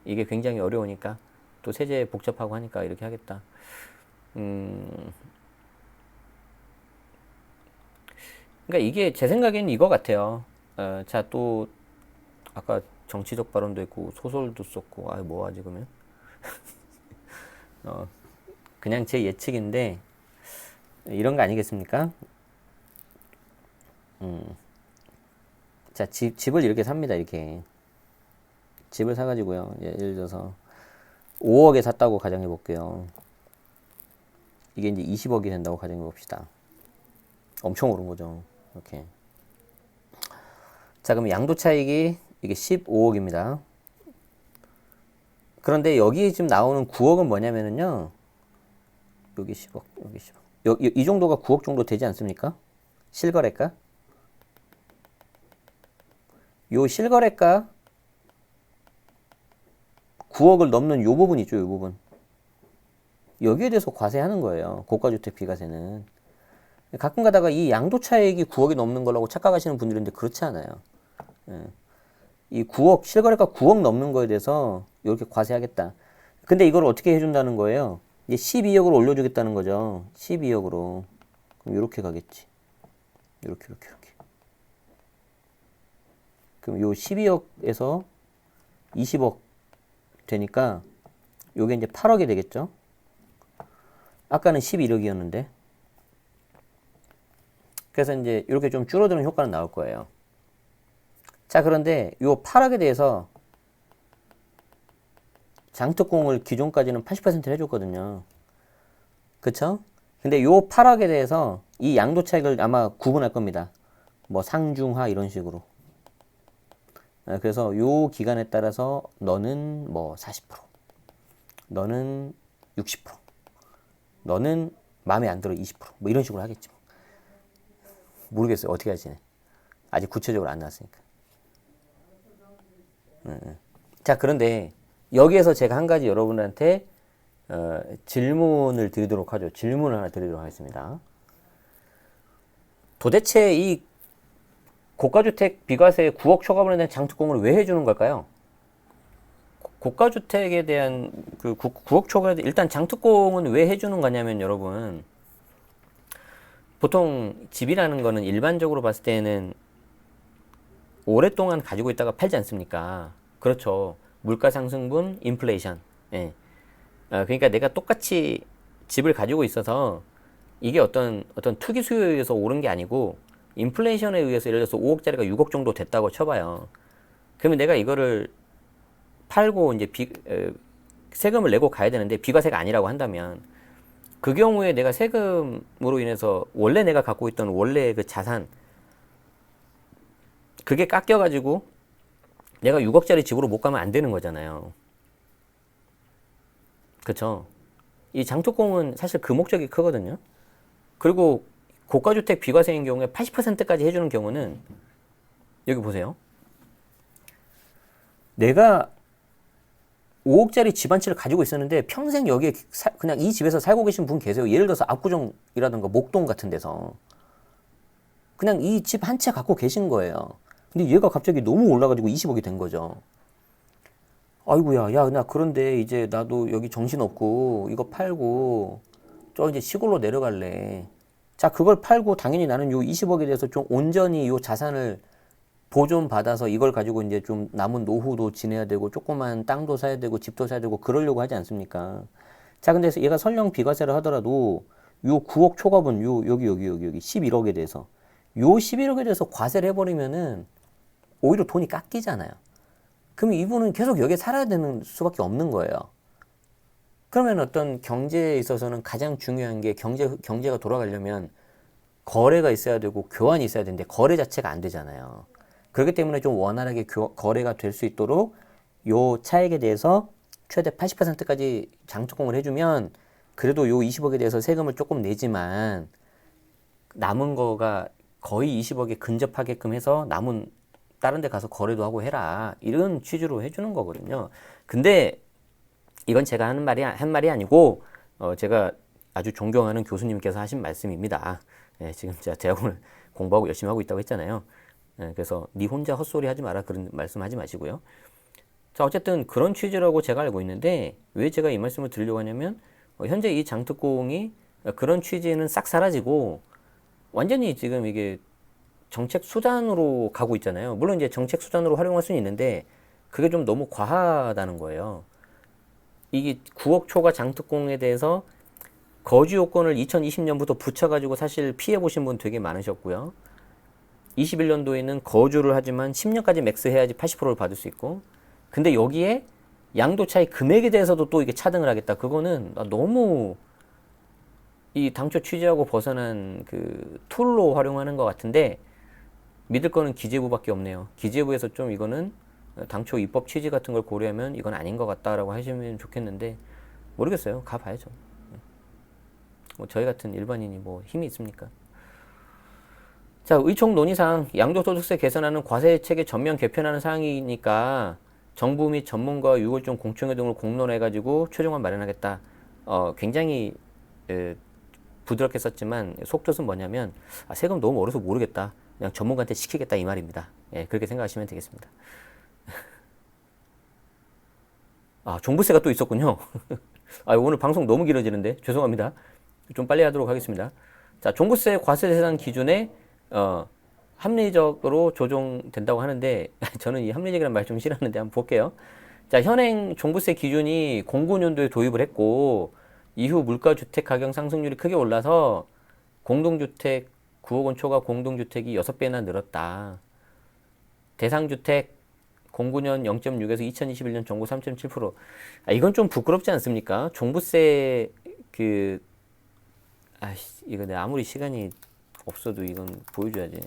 이게 굉장히 어려우니까 또 세제 복잡하고 하니까 이렇게 하겠다. 그러니까 이게 제 생각에는 이거 같아요. 자, 또 아까 정치적 발언도 있고 소설도 썼고 뭐하지 그러면? 그냥 제 예측인데 이런 거 아니겠습니까? 자, 집을 이렇게 삽니다. 이렇게 집을 사가지고요. 예를 들어서 5억에 샀다고 가정해 볼게요. 이게 이제 20억이 된다고 가정해 봅시다. 엄청 오른 거죠. 이렇게. 자, 그럼 양도 차익이 이게 15억입니다. 그런데 여기 지금 나오는 9억은 뭐냐면은요. 여기 10억, 여기 10억. 이 정도가 9억 정도 되지 않습니까? 실거래가. 요 실거래가 9억을 넘는 요 부분 있죠, 요 부분. 여기에 대해서 과세하는 거예요. 고가주택 비과세는. 가끔 가다가 이 양도 차익이 9억이 넘는 거라고 착각하시는 분들이 있는데 그렇지 않아요. 예. 이 9억, 실거래가 9억 넘는 거에 대해서 이렇게 과세하겠다. 근데 이걸 어떻게 해준다는 거예요? 이제 12억으로 올려주겠다는 거죠. 12억으로. 그럼 이렇게 가겠지. 이렇게. 그럼 요 12억에서 20억 되니까 요게 이제 8억이 되겠죠. 아까는 11억이었는데. 그래서 이제 이렇게 좀 줄어드는 효과는 나올 거예요. 자, 그런데 요 8억에 대해서 장특공을 기존까지는 80%를 해줬거든요. 그쵸? 근데 요 8억에 대해서 이 양도 차익을 아마 구분할 겁니다. 뭐 상중하 이런 식으로. 그래서 요 기간에 따라서 너는 뭐 40%, 너는 60%, 너는 마음에 안 들어 20%뭐 이런 식으로 하겠죠. 모르겠어요. 어떻게 할지. 아직 구체적으로 안 나왔으니까. 자, 그런데 여기에서 제가 한 가지 여러분한테 질문을 드리도록 하죠. 질문을 하나 드리도록 하겠습니다. 도대체 이 고가주택 비과세 9억 초과분에 대한 장특공을 왜 해주는 걸까요? 고가주택에 대한 그 9억 초과 일단 장특공은 왜 해주는 거냐면 여러분 보통 집이라는 거는 일반적으로 봤을 때는 오랫동안 가지고 있다가 팔지 않습니까? 그렇죠. 물가 상승분, 인플레이션. 예. 그러니까 내가 똑같이 집을 가지고 있어서 이게 어떤 투기 수요에 의해서 오른 게 아니고 인플레이션에 의해서 예를 들어서 5억짜리가 6억 정도 됐다고 쳐봐요. 그러면 내가 이거를 팔고 이제 세금을 내고 가야 되는데 비과세가 아니라고 한다면 그 경우에 내가 세금으로 인해서 원래 내가 갖고 있던 원래 그 자산 그게 깎여가지고 내가 6억짜리 집으로 못 가면 안 되는 거잖아요. 그쵸? 이 장특공은 사실 그 목적이 크거든요. 그리고 고가주택 비과세인 경우에 80%까지 해주는 경우는 여기 보세요. 내가 5억짜리 집 한 채를 가지고 있었는데 평생 여기에 그냥 이 집에서 살고 계신 분 계세요. 예를 들어서 압구정이라든가 목동 같은 데서 그냥 이 집 한 채 갖고 계신 거예요. 근데 얘가 갑자기 너무 올라가지고 20억이 된 거죠. 아이고야, 야, 나 그런데 이제 나도 여기 정신없고 이거 팔고 저 이제 시골로 내려갈래. 자, 그걸 팔고 당연히 나는 요 20억에 대해서 좀 온전히 요 자산을 보존받아서 이걸 가지고 이제 좀 남은 노후도 지내야 되고 조그만 땅도 사야 되고 집도 사야 되고 그러려고 하지 않습니까? 자, 근데 얘가 설령 비과세를 하더라도 요 9억 초과분 여기 11억에 대해서 요 11억에 대해서 과세를 해버리면은 오히려 돈이 깎이잖아요. 그럼 이분은 계속 여기에 살아야 되는 수밖에 없는 거예요. 그러면 어떤 경제에 있어서는 가장 중요한 게 경제가 돌아가려면 거래가 있어야 되고 교환이 있어야 되는데 거래 자체가 안 되잖아요. 그렇기 때문에 좀 원활하게 거래가 될 수 있도록 요 차액에 대해서 최대 80%까지 장특공을 해주면 그래도 요 20억에 대해서 세금을 조금 내지만 남은 거가 거의 20억에 근접하게끔 해서 남은 다른 데 가서 거래도 하고 해라. 이런 취지로 해주는 거거든요. 근데 이건 제가 한 말이 아니고 제가 아주 존경하는 교수님께서 하신 말씀입니다. 예, 지금 제가 대학원을 공부하고 열심히 하고 있다고 했잖아요. 예, 그래서 니 혼자 헛소리 하지 마라 그런 말씀 하지 마시고요. 자, 어쨌든 그런 취지라고 제가 알고 있는데 왜 제가 이 말씀을 드리려고 하냐면 현재 이 장특공이 그런 취지는 싹 사라지고 완전히 지금 이게 정책 수단으로 가고 있잖아요. 물론 이제 정책 수단으로 활용할 수는 있는데 그게 좀 너무 과하다는 거예요. 이게 9억 초과 장특공에 대해서 거주 요건을 2020년부터 붙여가지고 사실 피해 보신 분 되게 많으셨고요. 21년도에는 거주를 하지만 10년까지 맥스 해야지 80%를 받을 수 있고 근데 여기에 양도 차익 금액에 대해서도 또 이게 차등을 하겠다. 그거는 너무 이 당초 취지하고 벗어난 그 툴로 활용하는 것 같은데 믿을 거는 기재부밖에 없네요. 기재부에서 좀 이거는 당초 입법 취지 같은 걸 고려하면 이건 아닌 것 같다라고 하시면 좋겠는데 모르겠어요. 가봐야죠. 뭐 저희 같은 일반인이 뭐 힘이 있습니까? 자, 의총 논의상 양도소득세 개선하는 과세체계 전면 개편하는 사항이니까 정부 및 전문가 6월중 공청회 등을 공론해가지고 최종안 마련하겠다. 굉장히 부드럽게 썼지만 속뜻은 뭐냐면 세금 너무 어려서 모르겠다. 그냥 전문가한테 시키겠다 이 말입니다. 예, 그렇게 생각하시면 되겠습니다. 종부세가 또 있었군요. 오늘 방송 너무 길어지는데 죄송합니다. 좀 빨리 하도록 하겠습니다. 자, 종부세 과세 대상 기준에 합리적으로 조정된다고 하는데 저는 이 합리적이라는 말 좀 싫어하는데 한번 볼게요. 자, 현행 종부세 기준이 09년도에 도입을 했고 이후 물가주택 가격 상승률이 크게 올라서 공동주택 9억 원 초과 공동주택이 6배나 늘었다. 대상주택 09년 0.6에서 2021년 정부 3.7%. 이건 좀 부끄럽지 않습니까? 종부세 이거 내가 아무리 시간이 없어도 이건 보여줘야지.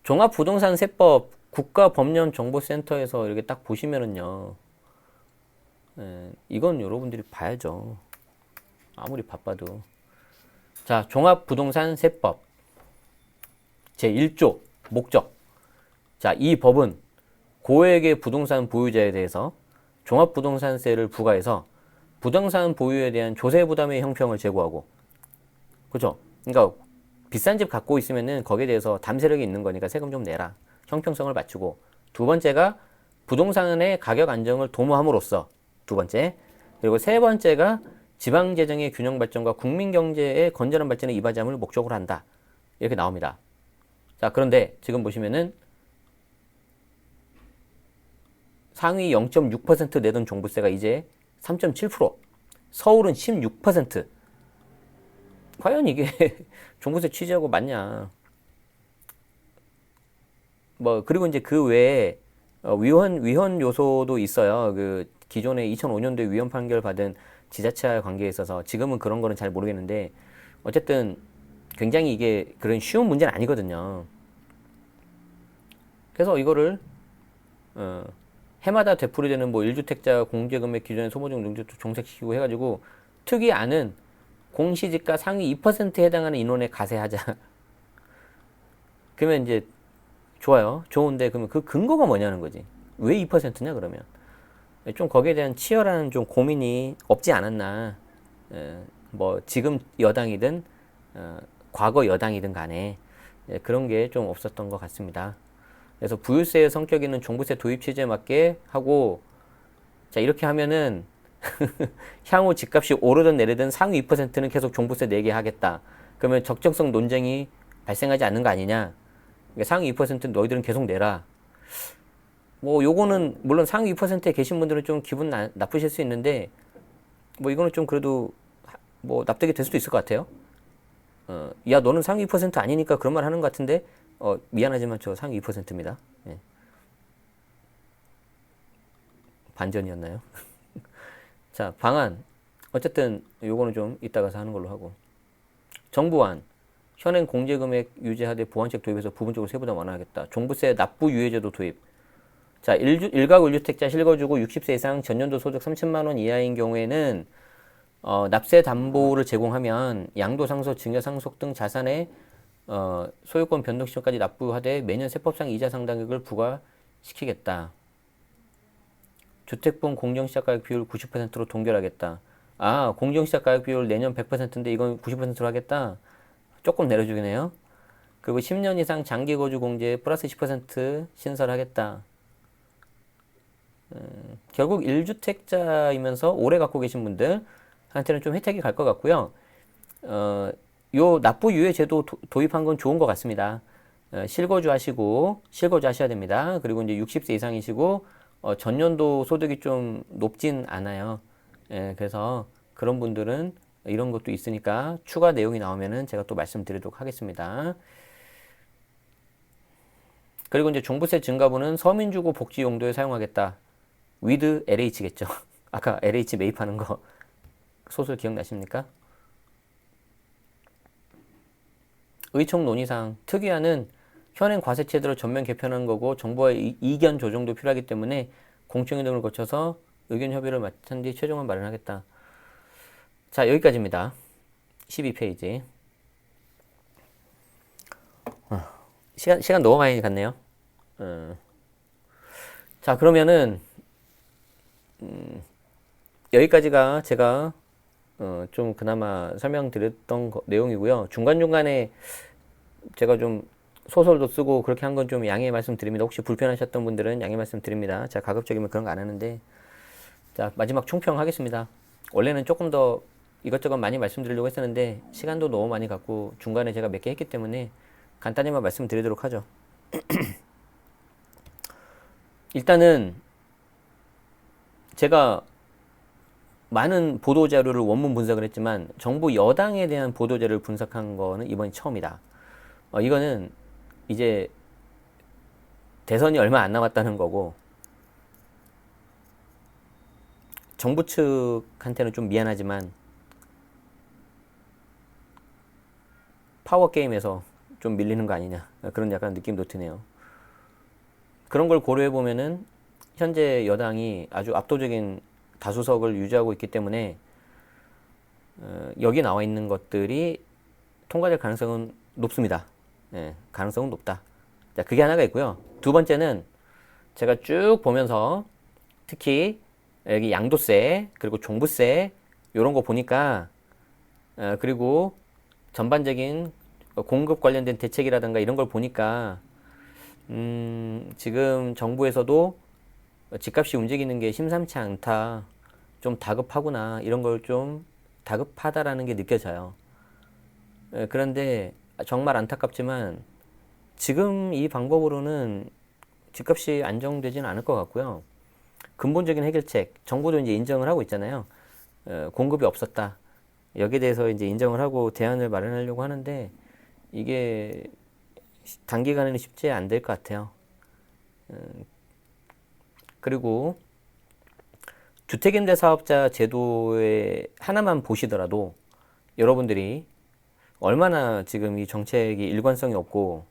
종합부동산세법 국가법령정보센터에서 이렇게 딱 보시면은요, 이건 여러분들이 봐야죠. 아무리 바빠도. 자, 종합부동산세법 제1조 목적. 자, 이 법은 고액의 부동산 보유자에 대해서 종합부동산세를 부과해서 부동산 보유에 대한 조세 부담의 형평을 제고하고, 그죠? 그러니까 비싼 집 갖고 있으면은 거기에 대해서 담세력이 있는 거니까 세금 좀 내라. 형평성을 맞추고. 두 번째가 부동산의 가격 안정을 도모함으로써 두 번째. 그리고 세 번째가 지방 재정의 균형 발전과 국민 경제의 건전한 발전에 이바지함을 목적으로 한다. 이렇게 나옵니다. 자, 그런데 지금 보시면은 상위 0.6% 내던 종부세가 이제 3.7%, 서울은 16%. 과연 이게 종부세 취지하고 맞냐? 그리고 이제 그 외에 위헌 요소도 있어요. 그 기존에 2005년도에 위헌 판결 받은 지자체와의 관계에 있어서 지금은 그런 거는 잘 모르겠는데 어쨌든 굉장히 이게 그런 쉬운 문제는 아니거든요. 그래서 이거를 해마다 되풀이되는 1주택자 공제금액 기준의 소모적 능력도 종색시키고 해가지고 특이안은 공시지가 상위 2%에 해당하는 인원에 가세하자. 그러면 이제 좋아요. 좋은데 그러면 그 근거가 뭐냐는 거지. 왜 2%냐 그러면. 좀 거기에 대한 치열한 좀 고민이 없지 않았나. 지금 여당이든 과거 여당이든 간에 그런 게 좀 없었던 것 같습니다. 그래서 부유세의 성격 있는 종부세 도입 취지에 맞게 하고, 자, 이렇게 하면은 향후 집값이 오르든 내리든 상위 2%는 계속 종부세 내게 하겠다. 그러면 적정성 논쟁이 발생하지 않는 거 아니냐? 그러니까 상위 2%는 너희들은 계속 내라. 요거는 물론 상위 2%에 계신 분들은 좀 기분 나쁘실 수 있는데 이거는 좀 그래도 납득이 될 수도 있을 것 같아요. 야, 너는 상위 2% 아니니까 그런 말 하는 것 같은데 미안하지만 저 상위 2%입니다. 예. 반전이었나요? 자, 방안. 어쨌든 요거는 좀 이따가서 하는 걸로 하고. 정부안. 현행 공제금액 유지하되 보완책 도입해서 부분적으로 세부담 완화하겠다. 종부세 납부 유예제도 도입. 자, 1가구 1주택자 실거주고 60세 이상 전년도 소득 30만 원 이하인 경우에는 납세 담보를 제공하면 양도상속, 증여상속 등 자산의 소유권 변동 시점까지 납부하되 매년 세법상 이자 상당액을 부과시키겠다. 주택분 공정시작가격 비율 90%로 동결하겠다. 공정시작가격 비율 내년 100%인데 이건 90%로 하겠다. 조금 내려주긴 해요. 그리고 10년 이상 장기 거주 공제에 플러스 10% 신설하겠다. 결국 1주택자이면서 오래 갖고 계신 분들한테는 좀 혜택이 갈 것 같고요. 요 납부 유예 제도 도입한 건 좋은 것 같습니다. 실거주 하셔야 됩니다. 그리고 이제 60세 이상이시고 전년도 소득이 좀 높진 않아요. 그래서 그런 분들은 이런 것도 있으니까 추가 내용이 나오면은 제가 또 말씀드리도록 하겠습니다. 그리고 이제 종부세 증가분은 서민주거 복지 용도에 사용하겠다. with LH겠죠. 아까 LH 매입하는 거 소설 기억나십니까? 의총 논의상 특위안은 현행 과세 제도를 전면 개편하는 거고 정부와의 이견 조정도 필요하기 때문에 공청회 등을 거쳐서 의견 협의를 마친 뒤 최종안 마련하겠다. 자, 여기까지입니다. 12페이지. 시간 너무 많이 갔네요. 자, 그러면은 여기까지가 제가 좀 그나마 설명드렸던 내용이고요. 중간중간에 제가 좀 소설도 쓰고 그렇게 한 건 좀 양해 말씀드립니다. 혹시 불편하셨던 분들은 양해 말씀드립니다. 자, 가급적이면 그런 거 안 하는데. 자, 마지막 총평하겠습니다. 원래는 조금 더 이것저것 많이 말씀드리려고 했었는데 시간도 너무 많이 갔고 중간에 제가 몇 개 했기 때문에 간단히만 말씀드리도록 하죠. 일단은 제가 많은 보도자료를 원문 분석을 했지만 정부 여당에 대한 보도자료를 분석한 거는 이번이 처음이다. 이거는 이제 대선이 얼마 안 남았다는 거고 정부 측한테는 좀 미안하지만 파워게임에서 좀 밀리는 거 아니냐 그런 약간 느낌도 드네요. 그런 걸 고려해 보면은 현재 여당이 아주 압도적인 다수석을 유지하고 있기 때문에 여기 나와 있는 것들이 통과될 가능성은 높습니다. 예, 가능성은 높다. 자, 그게 하나가 있고요. 두 번째는 제가 쭉 보면서 특히 여기 양도세 그리고 종부세 이런 거 보니까 그리고 전반적인 공급 관련된 대책이라든가 이런 걸 보니까 지금 정부에서도 집값이 움직이는 게 심상치 않다. 좀 다급하구나. 이런 걸 좀 다급하다라는 게 느껴져요. 그런데 정말 안타깝지만 지금 이 방법으로는 집값이 안정되지는 않을 것 같고요. 근본적인 해결책, 정부도 이제 인정을 하고 있잖아요. 공급이 없었다. 여기에 대해서 이제 인정을 하고 대안을 마련하려고 하는데 이게 단기간에는 쉽지 안 될 것 같아요. 그리고 주택임대사업자 제도에 하나만 보시더라도 여러분들이 얼마나 지금 이 정책이 일관성이 없고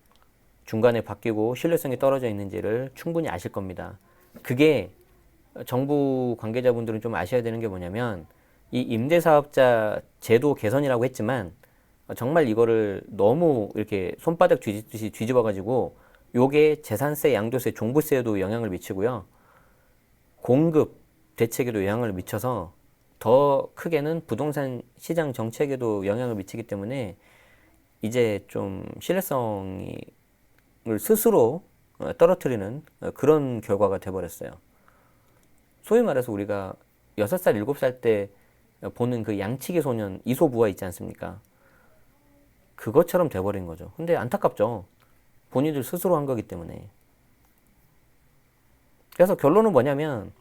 중간에 바뀌고 신뢰성이 떨어져 있는지를 충분히 아실 겁니다. 그게 정부 관계자분들은 좀 아셔야 되는 게 뭐냐면 이 임대사업자 제도 개선이라고 했지만 정말 이거를 너무 이렇게 손바닥 뒤집듯이 뒤집어가지고 요게 재산세, 양도세, 종부세에도 영향을 미치고요. 공급 대책에도 영향을 미쳐서 더 크게는 부동산 시장 정책에도 영향을 미치기 때문에 이제 좀 신뢰성을 스스로 떨어뜨리는 그런 결과가 돼버렸어요. 소위 말해서 우리가 6살, 7살 때 보는 그 양치기 소년 이소부화 있지 않습니까? 그것처럼 돼버린 거죠. 근데 안타깝죠. 본인들 스스로 한 거기 때문에. 그래서 결론은 뭐냐면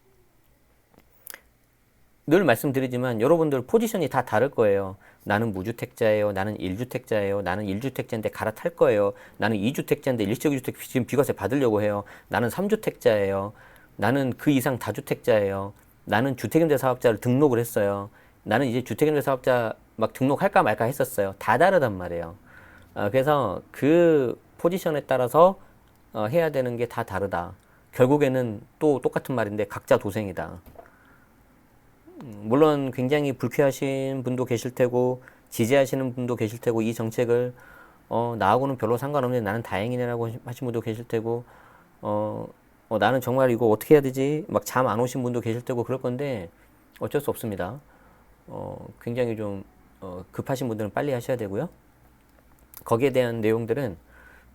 늘 말씀드리지만 여러분들 포지션이 다 다를 거예요. 나는 무주택자예요. 나는 1주택자예요. 나는 1주택자인데 갈아탈 거예요. 나는 2주택자인데 일시주택 지금 비과세 받으려고 해요. 나는 3주택자예요. 나는 그 이상 다주택자예요. 나는 주택임대사업자를 등록을 했어요. 나는 이제 주택임대사업자 막 등록할까 말까 했었어요. 다 다르단 말이에요. 그래서 그 포지션에 따라서 해야 되는 게 다 다르다. 결국에는 또 똑같은 말인데 각자 도생이다. 물론 굉장히 불쾌하신 분도 계실 테고 지지하시는 분도 계실 테고 이 정책을 나하고는 별로 상관없는데 나는 다행이네라고 하신 분도 계실 테고 나는 정말 이거 어떻게 해야 되지? 막 잠 안 오신 분도 계실 테고 그럴 건데 어쩔 수 없습니다. 굉장히 좀 급하신 분들은 빨리 하셔야 되고요. 거기에 대한 내용들은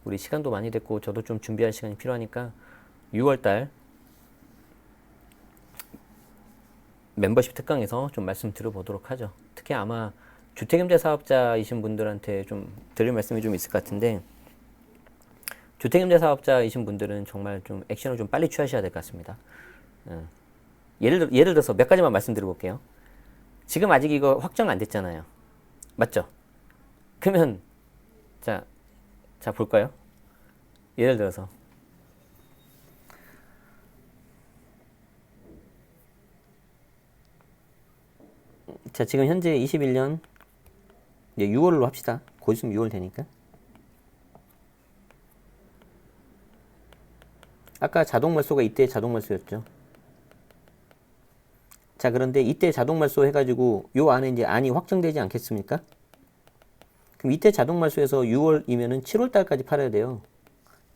우리 시간도 많이 됐고 저도 좀 준비할 시간이 필요하니까 6월달 멤버십 특강에서 좀 말씀 드려보도록 하죠. 특히 아마 주택임대사업자이신 분들한테 좀 드릴 말씀이 좀 있을 것 같은데 주택임대사업자이신 분들은 정말 좀 액션을 좀 빨리 취하셔야 될 것 같습니다. 예를 들어서 몇 가지만 말씀드려볼게요. 지금 아직 이거 확정 안 됐잖아요. 맞죠? 그러면 자 볼까요? 예를 들어서 자 지금 현재 21년 이제 6월로 합시다. 곧 있으면 6월 되니까 아까 자동 말소가 이때 자동 말소였죠. 자, 그런데 이때 자동 말소 해가지고 요 안에 이제 안이 확정되지 않겠습니까? 그럼 이때 자동 말소에서 6월이면은 7월 달까지 팔아야 돼요.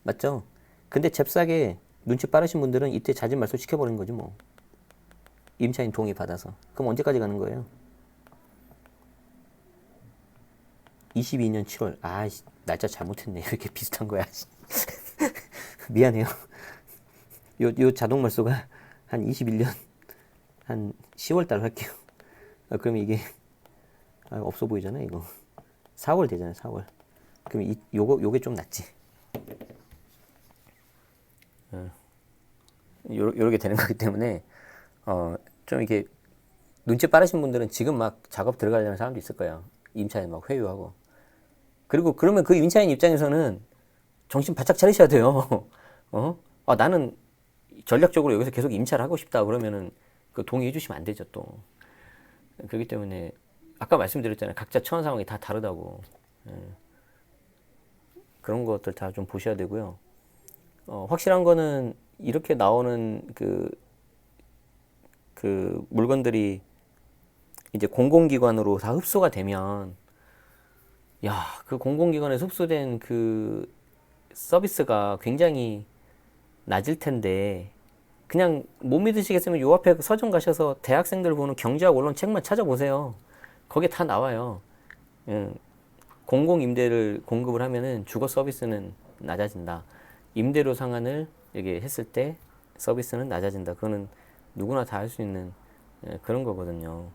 맞죠? 근데 잽싸게 눈치 빠르신 분들은 이때 자진 말소 시켜버리는 거지 뭐. 임차인 동의 받아서. 그럼 언제까지 가는 거예요? 22년 7월. 아, 날짜 잘못했네. 왜 이렇게 비슷한 거야? 미안해요. 요 자동 말소가 한 21년 한 10월 달 할게요. 그러면 이게 없어 보이잖아 이거. 4월 되잖아요. 4월. 그럼 요게 좀 낫지. 요렇게 되는 거기 때문에 좀 이렇게 눈치 빠르신 분들은 지금 막 작업 들어가려는 사람도 있을 거예요. 임차인 막 회유하고. 그리고 그러면 그 임차인 입장에서는 정신 바짝 차리셔야 돼요. 나는 전략적으로 여기서 계속 임차를 하고 싶다 그러면은 그 동의해 주시면 안 되죠 또. 그렇기 때문에 아까 말씀드렸잖아요. 각자 처한 상황이 다 다르다고. 그런 것들 다 좀 보셔야 되고요. 확실한 거는 이렇게 나오는 그 물건들이 이제 공공기관으로 다 흡수가 되면, 야, 그 공공기관에 흡수된 그 서비스가 굉장히 낮을 텐데, 그냥 못 믿으시겠으면 요 앞에 서점 가셔서 대학생들 보는 경제학 원론 책만 찾아보세요. 거기에 다 나와요. 공공임대를 공급을 하면은 주거 서비스는 낮아진다. 임대료 상한을 이게 했을 때 서비스는 낮아진다. 그거는 누구나 다 할 수 있는 그런 거거든요.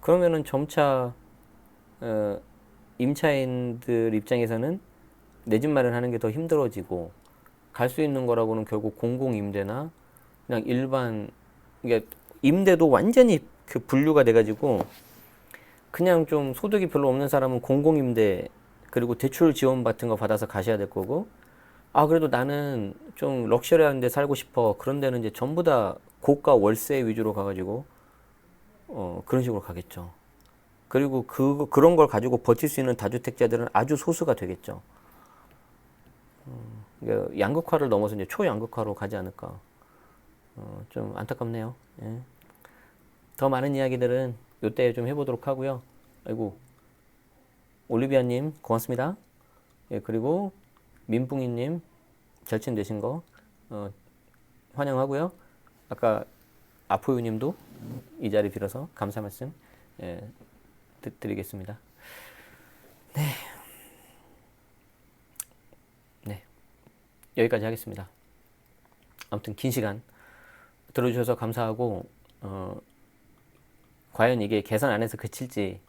그러면은 점차 임차인들 입장에서는 내 집 마련하는 게 더 힘들어지고 갈 수 있는 거라고는 결국 공공임대나 그냥 일반 이게 임대도 완전히 그 분류가 돼가지고 그냥 좀 소득이 별로 없는 사람은 공공임대 그리고 대출 지원 같은 거 받아서 가셔야 될 거고, 그래도 나는 좀 럭셔리한 데 살고 싶어. 그런 데는 이제 전부 다 고가 월세 위주로 가가지고 그런 식으로 가겠죠. 그리고 그런 걸 가지고 버틸 수 있는 다주택자들은 아주 소수가 되겠죠. 양극화를 넘어서 이제 초양극화로 가지 않을까. 좀 안타깝네요. 예. 더 많은 이야기들은 이때 좀 해보도록 하고요. 아이고, 올리비아님 고맙습니다. 예, 그리고 민붕이님 절친되신 거 환영하고요. 아까 아포유님도 이 자리 빌어서 감사 말씀 드리겠습니다. 네, 여기까지 하겠습니다. 아무튼 긴 시간 들어주셔서 감사하고 과연 이게 개선 안에서 그칠지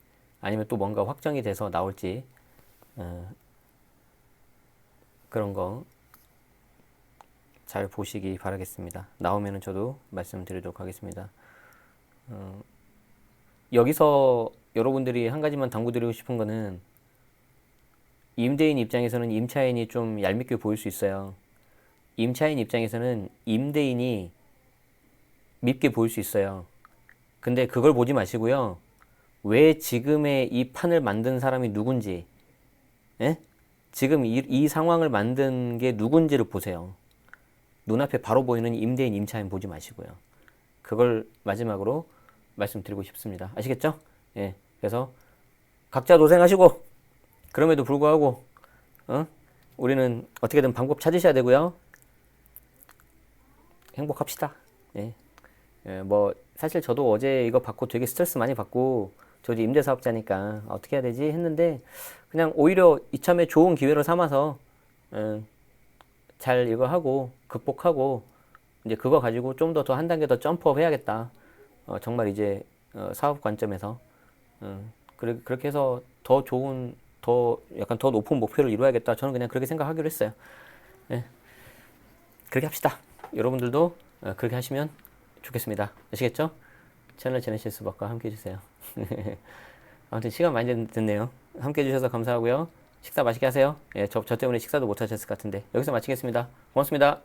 아니면 또 뭔가 확정이 돼서 나올지 그런 거 잘 보시기 바라겠습니다. 나오면은 저도 말씀드리도록 하겠습니다. 여기서 여러분들이 한 가지만 당부드리고 싶은 거는 임대인 입장에서는 임차인이 좀 얄밉게 보일 수 있어요. 임차인 입장에서는 임대인이 밉게 보일 수 있어요. 근데 그걸 보지 마시고요. 왜 지금의 이 판을 만든 사람이 누군지, 예? 지금 이 상황을 만든 게 누군지를 보세요. 눈앞에 바로 보이는 임대인, 임차인 보지 마시고요. 그걸 마지막으로 말씀드리고 싶습니다. 아시겠죠? 예. 그래서 각자 고생하시고, 그럼에도 불구하고, 우리는 어떻게든 방법 찾으셔야 되고요. 행복합시다. 예. 뭐 사실 저도 어제 이거 받고 되게 스트레스 많이 받고, 저도 임대사업자니까 어떻게 해야 되지 했는데 그냥 오히려 이참에 좋은 기회로 삼아서 잘 이거 하고 극복하고 이제 그거 가지고 좀 더 한 단계 더 점프업 해야겠다. 정말 이제 사업 관점에서 그렇게 해서 더 좋은 더 약간 더 높은 목표를 이루어야겠다. 저는 그냥 그렇게 생각하기로 했어요. 네. 그렇게 합시다. 여러분들도 그렇게 하시면 좋겠습니다. 아시겠죠? 채널 제네시스 박과 함께 해주세요. 아무튼 시간 많이 됐네요. 함께 해주셔서 감사하고요. 식사 맛있게 하세요. 예, 저 때문에 식사도 못 하셨을 것 같은데 여기서 마치겠습니다. 고맙습니다.